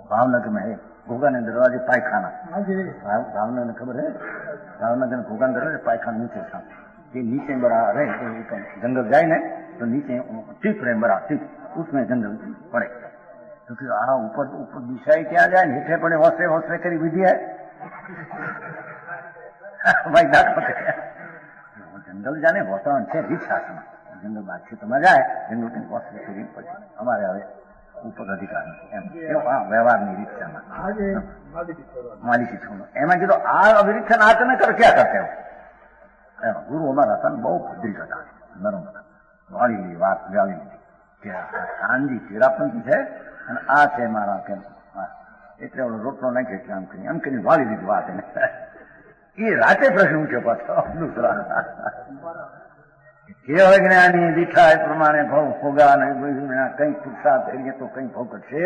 भावनगर में है घोगा ने दरवाजे पायखाना। भावनगर में खबर है? भावनगर में घोगा दरवाजे पायखाना नीचे था। ये नीचे बड़ा रहे जंगल जाए ना तो नीचे टीप रहे बड़ा टीप, उसमें जंगल पड़े तो फिर ऊपर दिशाई क्या जाए नीचे पड़े हौसले करी विधि है भाई जंगल जाने वातावरण છે રીત શાસનમાં જંગલ બાદ છે તો મજા આવે। જંગલ કંઈક હौसले કરી પછી અમારે હવે ઉપર અધિકાર એમ વ્યવહારની રીત છે માલિકી છોડો એમાં કીધું આ અવિરીક્ષણ આ તમે ક્યાં કરતે હો? એમાં ગુરુ અમારા હતા બહુ ભદ્રિક હતા, નરમ હતા, વાળી લીધી વાત વાળી લીધી કે આંજી તેરાપંથી છે અને આ છે મારા કે એટલે રોટલો નાખી એટલે આમ કરીને વાળી લીધી વાત એને। એ રાતે પ્રશ્ન ઉઠ્યો પાછો દૂસરા કેવો જ્ઞાની દીઠા એ પ્રમાણે ભાવ હોગા કઈ પુરુષાર્થ કરીએ તો કઈ ભાવ ઘટશે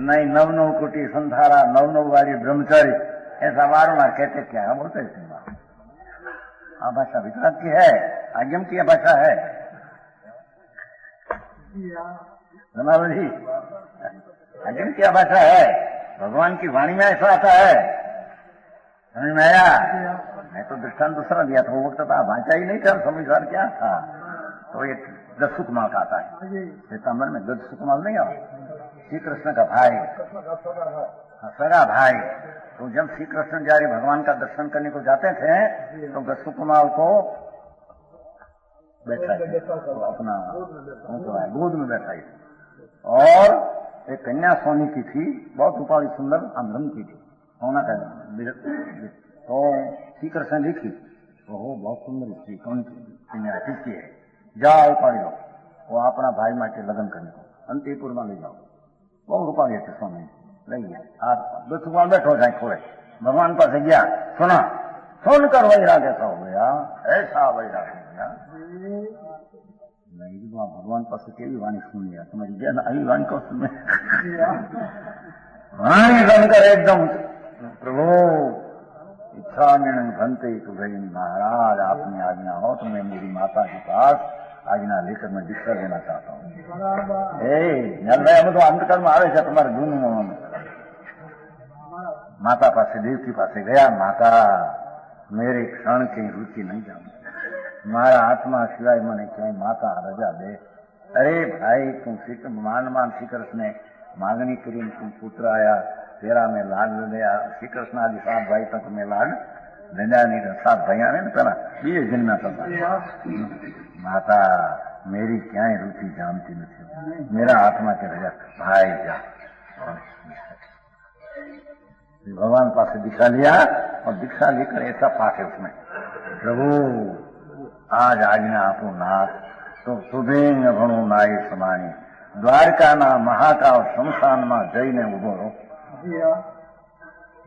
नहीं। 9 कोटि संधारा 9 वाली ब्रह्मचारी ऐसा बारंबार कहते क्या बोलते हैं? भाषा विश्वास की है, आगम की भाषा है जनाब जी, आगम की भाषा है। भगवान की वाणी में ऐसा आता है, समझ में आया? मैं तो दृष्टांत दूसरा दिया था वो वक्त था, भाषा ही नहीं था, समझदार क्या था। तो एक गजसुकमाल का आता है सीतामढ़ में, गजसुकमाल नहीं आओ श्री कृष्ण का भाई, सगा भाई। तो जब श्री कृष्ण जारी भगवान का दर्शन करने को जाते थे तो गजसुकमाल को बैठा तो अपना गोद में बैठा और एक कन्या सोनी की थी, बहुत रूपाली सुंदर आंध्रम की थी, सोना का। तो श्री कृष्ण देखी तो वो बहुत सुंदर स्त्री कौन किसकी है, जाओ उपाड़ी लो, वो अपना भाई माटे लग्न करने को अंतिपुर में ले जाओ। बहुत रूपाली है सोनी लई गया। गजसुकमाल बैठो जाए खोए भगवान पास गया, सुना सुनकर वैराग ऐसा हो गया, ऐसा वैराग हो गया। नहीं भगवान पास केवी वाणी सुन लिया तुम्हारी ज्ञान आई वाणी को सुन वाणी सुनकर एकदम प्रभु इच्छा निर्णय भनते तो भाई महाराज आपने आज्ञा हो तो मैं मेरी माता के पास आज्ञा लेकर मैं दीक्षा लेना चाहता हूँ। जल भाई हम तो अंतकर्म आवे છે તમારે જૂનું माता पास देवकी पास गया, माता मेरे क्षण की रुचि नहीं जान, मारा आत्मा सिवाय मैंने क्या माता रजा दे। अरे भाई तुम मान श्री कृष्ण ने मांगनी करी, तुम पुत्र आया तेरा में लाड लिया, श्री कृष्ण आदि 7 भाई तक में लाड नहीं तो सात भैया ने पेला बीजे जन्म माता मेरी क्या रुचि जानती नहीं, मेरा आत्मा के रहा भाई जा। भगवान पास दीक्षा लिया और दीक्षा लेकर ऐसा पाठ है उसमें, प्रभु आज आज्ञा आपो नाथ तो सुधेंग भणो नाय समानी, द्वारका ना महाकाल शमशान में जईने उभो रो।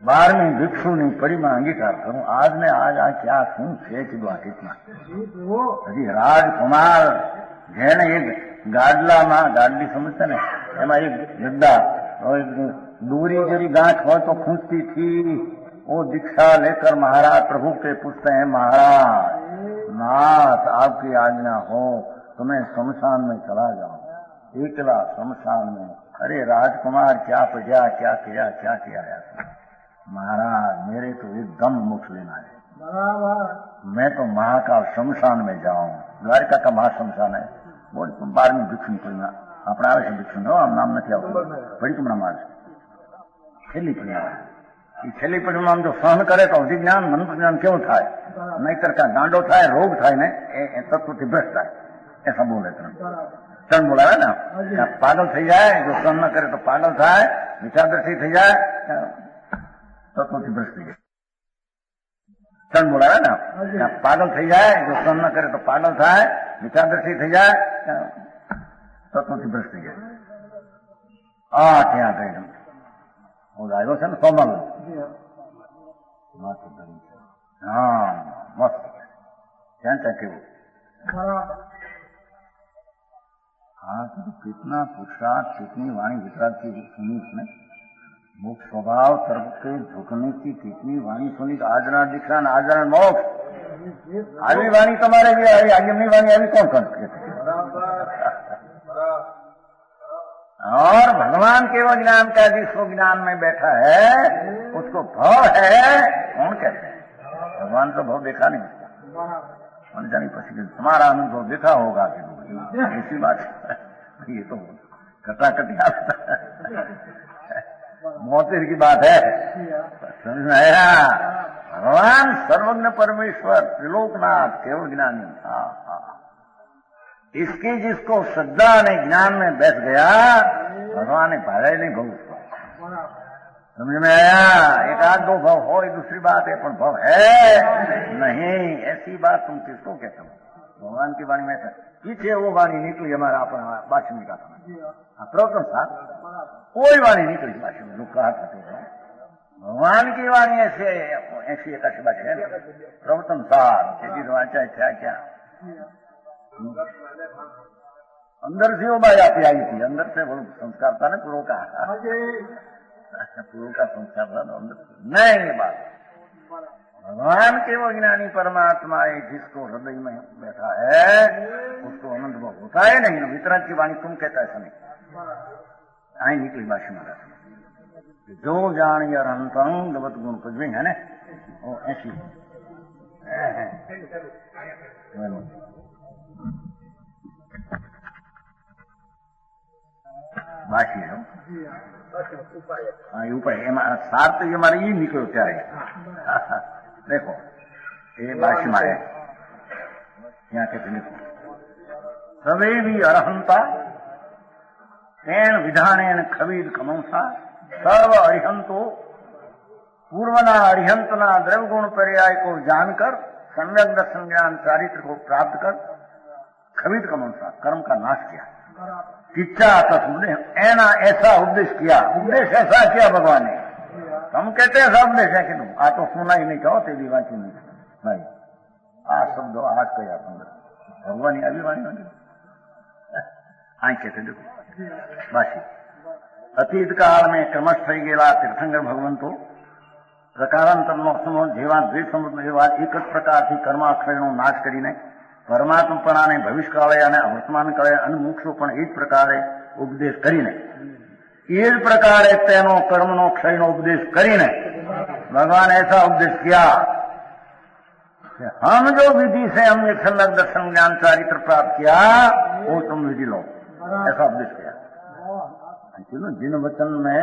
12મી ભિક્ષુની પડીમાં અંગીકાર કરું, આજ ને આજ આ ક્યા શું છે કીધું આ ગીતમાં. હજી રાજકુમાર જેને એક ગાડલામાં ગાડલી સમજતા ને એમાં એક ગદ્દા दूरी जरी गांठ हो तो खूंचती थी, वो दीक्षा लेकर महाराज प्रभु के पूछते हैं, महाराज नाथ आपकी आज्ञा हो तो मैं शमशान में चला जाऊं, एकला शमशान में। अरे राजकुमार क्या पढ़ा, क्या किया, क्या किया यार? महाराज मेरे तो एकदम मोक्ष लेना है, मैं तो महाकाल शमशान में जाऊं। द्वारका का महाशमशान है। बोल तुम 12મી भिक्षु पढ़ना अपना आवे से भिक्षु नो नाम नहीं आवતું, पढ़ी तुमना मार छेल्ली पढ़ी आवे। छेल्ली पढ़ी में जो सहन करे तो अधिक ज्ञान मन ज्ञान केवो थाय, नहींतर का गांडो थाय, रोग थाय ने तत्व थी भ्रष्ट थाय, ऐसा बोले तरण बोलावे ना। पागल थी जाए जो सहन न करे तो पागल थाय, विचारदर्शी थी जाए तत्व थी भ्रष्ट थी जाए। तरण बोलावे ना, पागल थी जाए जो सहन न करे तो पागल थाय, विचारदर्शी थी जाए तत्व थी भ्रष्ट थी जाए। ત્યાં ગઈ આવ્યો છે ને સોમલ માથે ધરી છે, હા મસ્ત ત્યાં ત્યાં કેવું। हाँ तो कितना पुरुषार्थ, कितनी वाणी वितराग की सुनी उसने, मुख स्वभाव तर्क के झुकने की कितनी वाणी सुनी। आजना दीक्षा न आजना मोक्ष, આવી વાણી તમારે જે આવી આગળની વાણી આવી कौन कर सकते? और भगवान केवल ज्ञान का जिसको ज्ञान में बैठा है उसको भव है कौन कहते हैं? भगवान तो भव देखा नहीं उसका, जानी पसी तुम्हारा अनुभव देखा होगा कि ऐसी बात ये तो कटाकटी मोतिर की बात है, समझ में आया? भगवान सर्वज्ञ परमेश्वर त्रिलोकनाथ केवल ज्ञानी। इसकी जिसको श्रद्धा ने ज्ञान में बैठ गया भगवान ने पाया ही नहीं भव उसको, समझ में आया? एक आध दो भव हो दूसरी बात है, पर भव है नहीं, ऐसी बात तुम किसको कहते हो? भगवान की वाणी में से पीछे वो वाणी निकली हमारा अपना बादशाह का था प्रवचन था, कोई वाणी निकली बादशाह में, लोग कहा था भगवान की वाणी ऐसे 80-81 बात है प्रवचन सार वाचा क्या क्या अंदर से वो बात आती आई थी, अंदर से वो संस्कार था ना पूर्व का, पूर्व का संस्कार था तो अंदर नहीं ये बात। भगवान के वो ज्ञानी परमात्मा है जिसको हृदय में बैठा है उसको अनुभव होता है नहीं। वितराग की वाणी तुम कहता ऐसा नहीं, आई निकली भाषा महाराज जो जान यार अंतरंग गवत गुण कुछ भी है ना वो ऐसी बाकी है। हाँ ये उपाय सार तो ये हमारे ये निकलो क्या है देखो ये बाशी मारे यहाँ कहते देखो सवे भी अरहंता तेन विधानेन खवीद कमंसा सर्व अरिहंतो पूर्वना अरिहंतना द्रव्य गुण पर्याय को जानकर सम्यक दर्शन ज्ञान चारित्र को प्राप्त कर खवीद कमंसा कर्म का नाश किया। किच्चा तस्वीर ऐना ऐसा उपदेश किया, उपदेश ऐसा किया भगवान ने। हम कहते हैं ऐसा उपदेश है कि तुम आ तो सुना ही नहीं कहो तेरी वाची नहीं भाई आ शब्द आज कया भगवान अभी वाणी वाणी आई कहते देखो बाशी अतीत काल में क्रमश थई गेला तीर्थंकर भगवंतो प्रकारांतरનો સમૂહ જેવા દ્વિ સમુદ્ર એવા એક જ પ્રકારથી કર્માક્ષયનો નાશ કરીને પરમાત્માને ભવિષ્યકાળે અને વર્તમાનકાળે અને મોક્ષો પણ એ જ પ્રકારે ઉપદેશ કરીને એ જ પ્રકારે તેનો કર્મનો ક્ષયનો ઉપદેશ કરીને भगवान ऐसा उपदेश किया कि हम जो विधि से हमने सम्यक दर्शन ज्ञान चारित्र प्राप्त किया वो तुम विधि लो, ऐसा उपदेश किया। जिन वचन में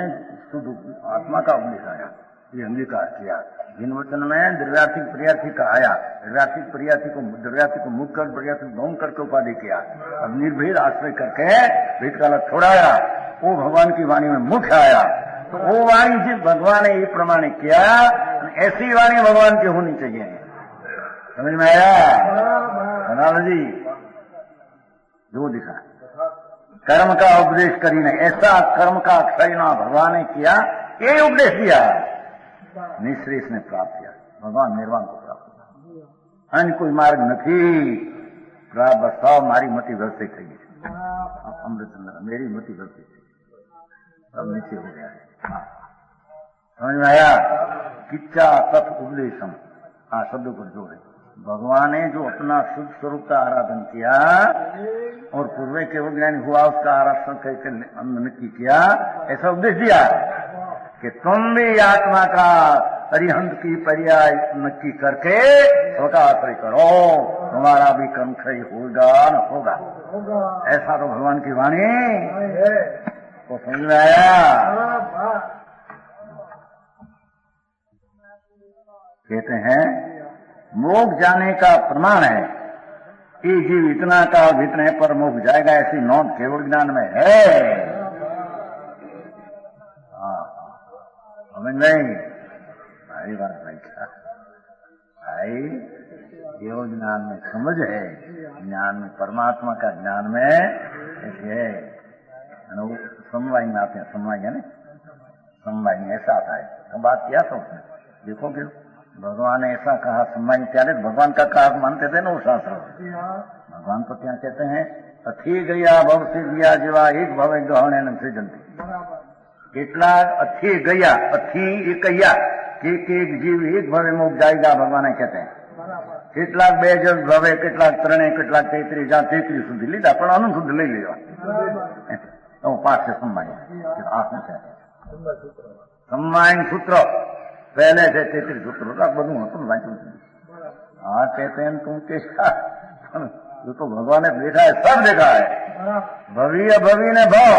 शुद्ध आत्मा का उपदेश आया ये अंगीकार किया। जिन वचन में द्रव्यार्थिक प्रियार्थी का आया, द्रव्यार्थी को मुक्त कर प्रियार्थी को गौण करके उपाधि किया, अब निर्भेद आश्रय करके भेद काल छोड़ाया, वो भगवान की वाणी में मुख्य आया। तो वो वाणी जिस भगवान ने ये प्रमाण किया, ऐसी वाणी भगवान की होनी चाहिए। समझ में आया बनारस जी? जो दिखा कर्म का उपदेश करीने, ऐसा कर्म का अक्षयना भगवान ने किया, ये उपदेश दिया, निश्रेष ने प्राप्त किया, भगवान निर्वाण को प्राप्त किया। अन्य कोई मार्ग नहीं। बसाव मारी मती व्यवस्थित થઈ ગઈ છે। अमृतचंद्र मेरी मती व्यवस्थित થઈ गई, सब नीचे हो गया है। समझ में आया? किच्चा तत् उपदेशम, हाँ शब्दों पर जोर है। भगवान ने जो अपना शुद्ध स्वरूप का आराधन किया और पूर्व के वो ज्ञानी हुआ, उसका आराधन करके नक्की किया, ऐसा उपदेश दिया कि तुम भी आत्मा का अरिहंत की पर्याय नक्की करके स्वका आश्रय करो, तुम्हारा भी कर्म क्षय होगा न होगा। ऐसा तो भगवान की वाणी तो समझ में आया। कहते हैं मोक्ष जाने का प्रमाण है कि जीव इतना का इतने पर मोक्ष जाएगा, ऐसी नोंद केवल ज्ञान में है। समझ नहीं भाई? बात नहीं क्या भाई? केवल ज्ञान में समझ है, ज्ञान में परमात्मा का ज्ञान में ऐसे है। समवाय में आते हैं, समवाय है ना, समवाय में ऐसा आता है। तो बात किया तो उसने देखो कि भगवान ने ऐसा कहा, समवाय त्यारे भगवान का कहा मानते थे ना वो शास्त्र। भगवान तो क्या कहते हैं? अथी गया भव से दिया जीवा एक भव गहन सृजंती। કેટલાક અથी गया, અથी एक कहिया कि एक जीव एक भवे मोक्ष जाएगा, भगवान कहते हैं। કેટલાક બે જગ ભવે, કેટલાક ત્રણે, કેટલાક 33 જ્યાં 33 સુધી લીધા, પણ અનુશુદ્ધ લઈ લેવા તો પાઠ છે સમવાય। આ શું છે? સમવાય सूत्र पहले से 33 सूत्र બધું હતું વાંચ્યું। हाँ कहते हैं तुम कैसा, जो तो भगवान ने देखा है, सब देखा है। भवी अभवी ने भाव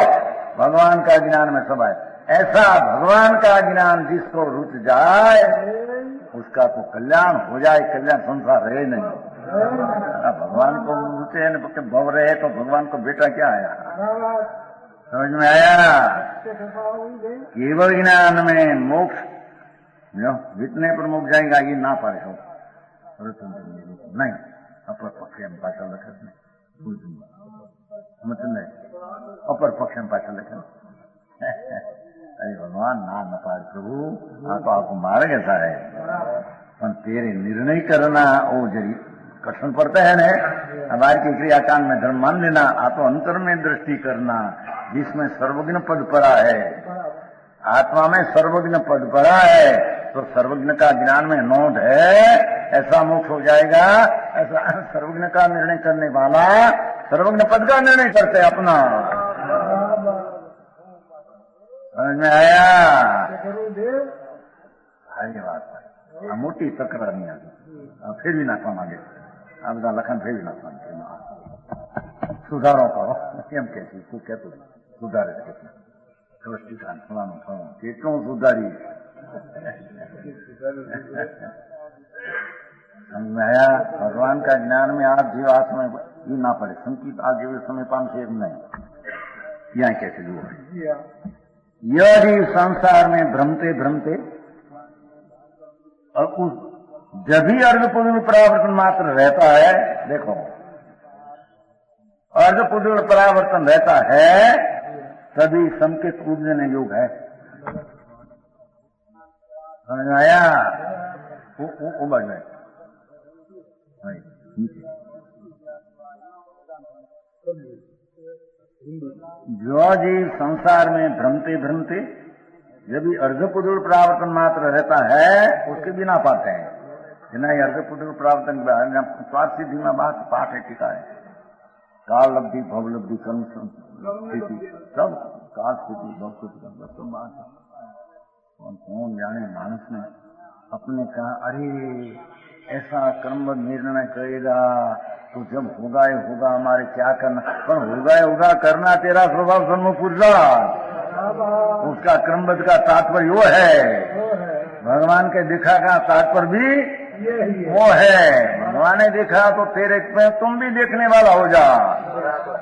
भगवान का ज्ञान में सब है। ऐसा भगवान का ज्ञान जिसको रुच जाए उसका तो कल्याण हो जाए, कल्याण संसार रहे नहीं। भगवान को रुचे न भव रहे तो भगवान को बेटा क्या आया? समझ में आया? केवल ज्ञान में मोक्ष जितने पर मोक्ष जाएगा ये ना पाए हो नहीं। अपर पक्ष में पाचल रखे नहीं, अपर पक्ष में पाचल रखे। अरे भगवान ना न पाए प्रभु, हाँ तो आपको मार्ग ऐसा है, पर तेरे निर्णय करना वो जरी कठिन पड़ता है ना। हमारे की क्रियाकांड में धर्म मान लेना, आप तो अंतर में दृष्टि करना, जिसमें सर्वज्ञ पद पड़ा है, आत्मा में सर्वज्ञ पद पड़ा है, तो सर्वज्ञ का ज्ञान में नोट है, ऐसा मोक्ष हो जाएगा। ऐसा सर्वज्ञ का निर्णय करने वाला सर्वज्ञ पद का निर्णय करते अपना। समझ में आया? सारी बात है। मोटी तकरार नहीं आती, फिर भी नाखवा मांगे, आपका लखन फिर भी नाखवा मांगे, सुधारो करो एम कहती तू कहते सुधारे કેટલું સુધારી समझाया। भगवान का ज्ञान में आज जीव आत्मा ये ना पड़े, संकीत आज जीव समय 5 नहीं। यहाँ कैसे जो है यह जीव संसार में भ्रमते भ्रमते और उस जब भी अर्धपूर्ण परावर्तन मात्र रहता है, देखो अर्धपूर्ण परावर्तन रहता है तभी संकेत पूजने योग है। समझ में आया? वो बढ़ जाए जो जीव संसार में भ्रमते भ्रमते जब भी अर्धपुरुष परावर्तन मात्र रहता है उसके बिना पाते हैं। नहीं अर्धपुरुष परावर्तन स्वार्थ सिद्धि में बात पाठ है, टीका है। काल लब्धि भव लब्धि कर्म स्थिति सब काल स्थिति भव स्थिति सब बात है। कौन जाने मानस ने अपने कहा अरे ऐसा कर्म निर्णय करेगा तो जब होगा ही होगा, हमारे क्या करना, पर होगा करना तेरा स्वभाव सन्मुख पुरुषा, उसका क्रमबद्ध का तात्पर्य वो है। भगवान के दिखा का तात्पर्य भी वो है। भगवान ने देखा तो तेरे में तुम भी देखने वाला हो जा।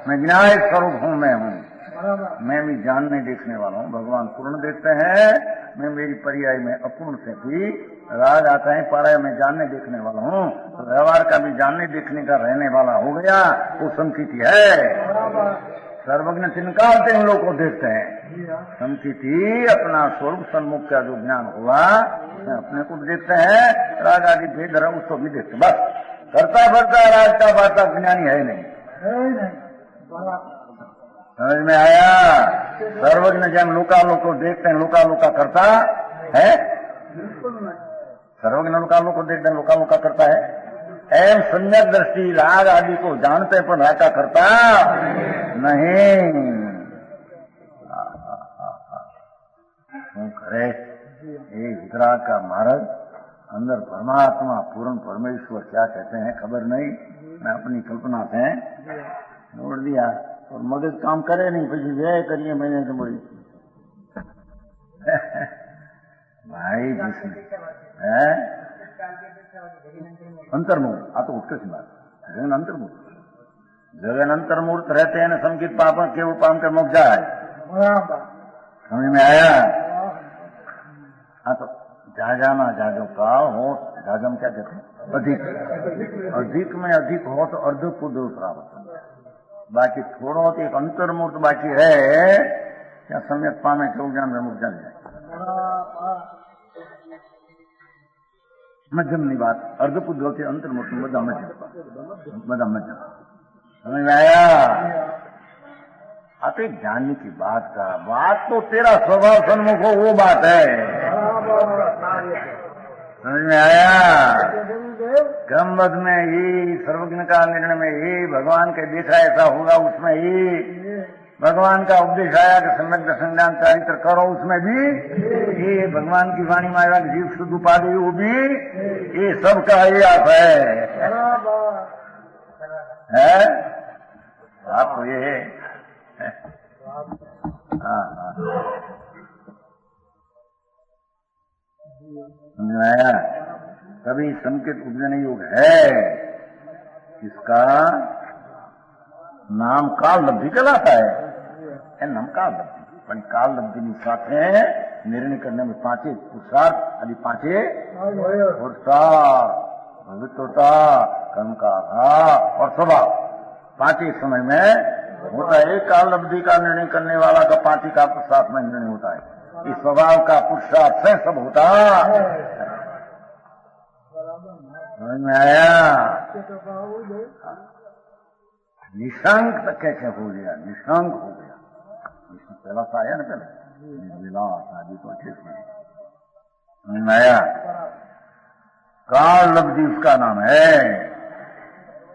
मैं ज्ञान स्वरूप हूँ, मैं भी जानने देखने वाला हूँ। भगवान पूर्ण देखते हैं, मैं मेरी पर्याय में अपूर्ण से भी राग आता है, पाराय में जानने देखने वाला हूँ। तो व्यवहार का भी जानने देखने का रहने वाला हो गया, वो संकीर्ति है। सर्वज्ञ चिन्हकालते उन लोग को देखते हैं। संकीर्ति अपना स्वरूप सन्मुख का जो ज्ञान हुआ उसमें अपने को देखते हैं, राग आदि भेद रहा उसको भी देखते। बस करता भरता राज का वार्ता ज्ञानी है नहीं। समझ में आया? सर्वज्ञ जन लोकालोक को देखते हैं, लोकालोका करता है। सर्वज्ञ लोकालोक को देखते हैं, लोकालोका करता है। एवं सम्यक दृष्टि राग आदि को जानते पर राका करता नहीं। करे ये वितराग का मार्ग अंदर परमात्मा पूर्ण परमेश्वर क्या कहते हैं खबर नहीं, मैं अपनी कल्पना से जोड़ दिया और मगज काम करे नहीं, फिर व्यय करिए मैंने तो बोली भाई जिसमें है अंतर्मूर्त, आ तो उत्कृष्ट बात, जगन अंतर्मूर्त, जगन अंतर्मूर्त रहते हैं न संकित पाप केवल पाप के मुक्त जाए। समझ में आया? हाँ तो जाजाना जाजो काल हो, जाजम क्या कहते हैं? अधिक, अधिक में अधिक हो तो अर्ध पुद्र प्राप्त, बाकी थोड़ा हो तो एक अंतर्मूर्त बाकी है, क्या सम्यक पामे केवल ज्ञान में मुक्त जाए। मध्यम नहीं बात, अर्धपुद्ध होते अंतर्मुख मध्यम मध्यम। समझ में आया? आप एक जानने की बात का, बात तो तेरा स्वभाव सन्मुख हो वो बात है। समझ में आया? क्रमबद्ध में ही सर्वज्ञ का निर्णय में ही भगवान के देखा ऐसा होगा, उसमें ही भगवान का उपदेश आया कि सम्यक दर्शन ज्ञान चरित्र करो, उसमें भी ये भगवान की वाणी माया जीव शुद्ध उपाधि वो भी ये सबका ये आप है आपको ये है। हाँ समझ में आया? कभी संकेत उपजन योग है, इसका नाम काल लब्धि कहलाता है। नाम काल लब्धि, पण काल लब्धि સાથે निर्णय करने में पांचे पुरुषार्थ अभी पांचे पुरुषार्थ पवित्रता कर्म का और स्वभाव पांचे समय में होता है। काल लब्धि का निर्णय करने वाला का पांची का पुरुषार्थ में निर्णय होता है। इस स्वभाव का पुरुषार्थ से सब होता। समझ में आया? निशंक तक कैसे हो गया, निशंक हो गया। पहला सा आया ना, पहले विलास आदि तो अच्छे समझ में आया? काल लब्धि उसका नाम है।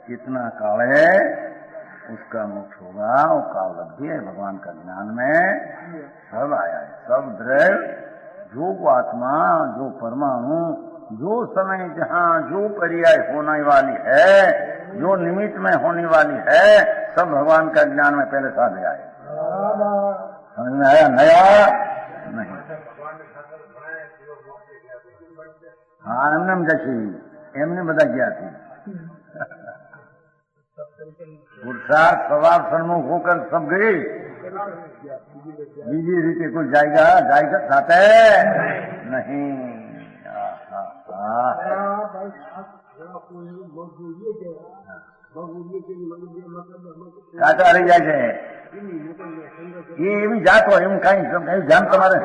कितना काल है उसका मोक्ष होगा, वो काल लब्धि है। भगवान का ज्ञान में सब आया है, सब द्रव्य जो आत्मा जो परमाणु जो समय जहाँ जो पर्याय होने वाली है, जो निमित्त में होने वाली है, सब भगवान का ज्ञान में पहले साथ गया है। समझ में आया? नया नहीं। हाँ एमने जैसी एमने बता गया थी। पुरुषार्थ स्वभाव सन्मुख होकर सब गए, बीजी रीति कुछ जाएगा चाहते नहीं। કાચા રહી જાય છે એ એવી જાત હોય એમ કઈ ધ્યાન તમારે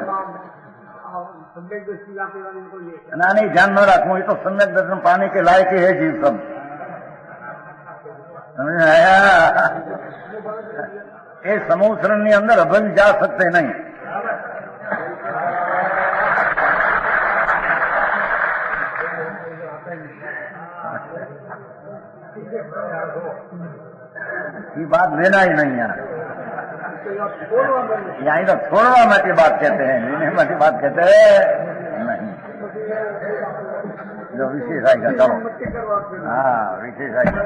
ના નહીં ધ્યાન ન રાખવું, એ તો सम्यक दर्शन पाने के लायक ही है जीव सब। समझ में आया? ये समूह शरण अंदर अभी जा सकते नहीं। ये बात लेना ही नहीं है, यहाँ तो छोड़वा मत बात कहते हैं, लेने मत बात कहते हैं नहीं। जो विशेष आएगा चलो, हाँ विशेष आएगा।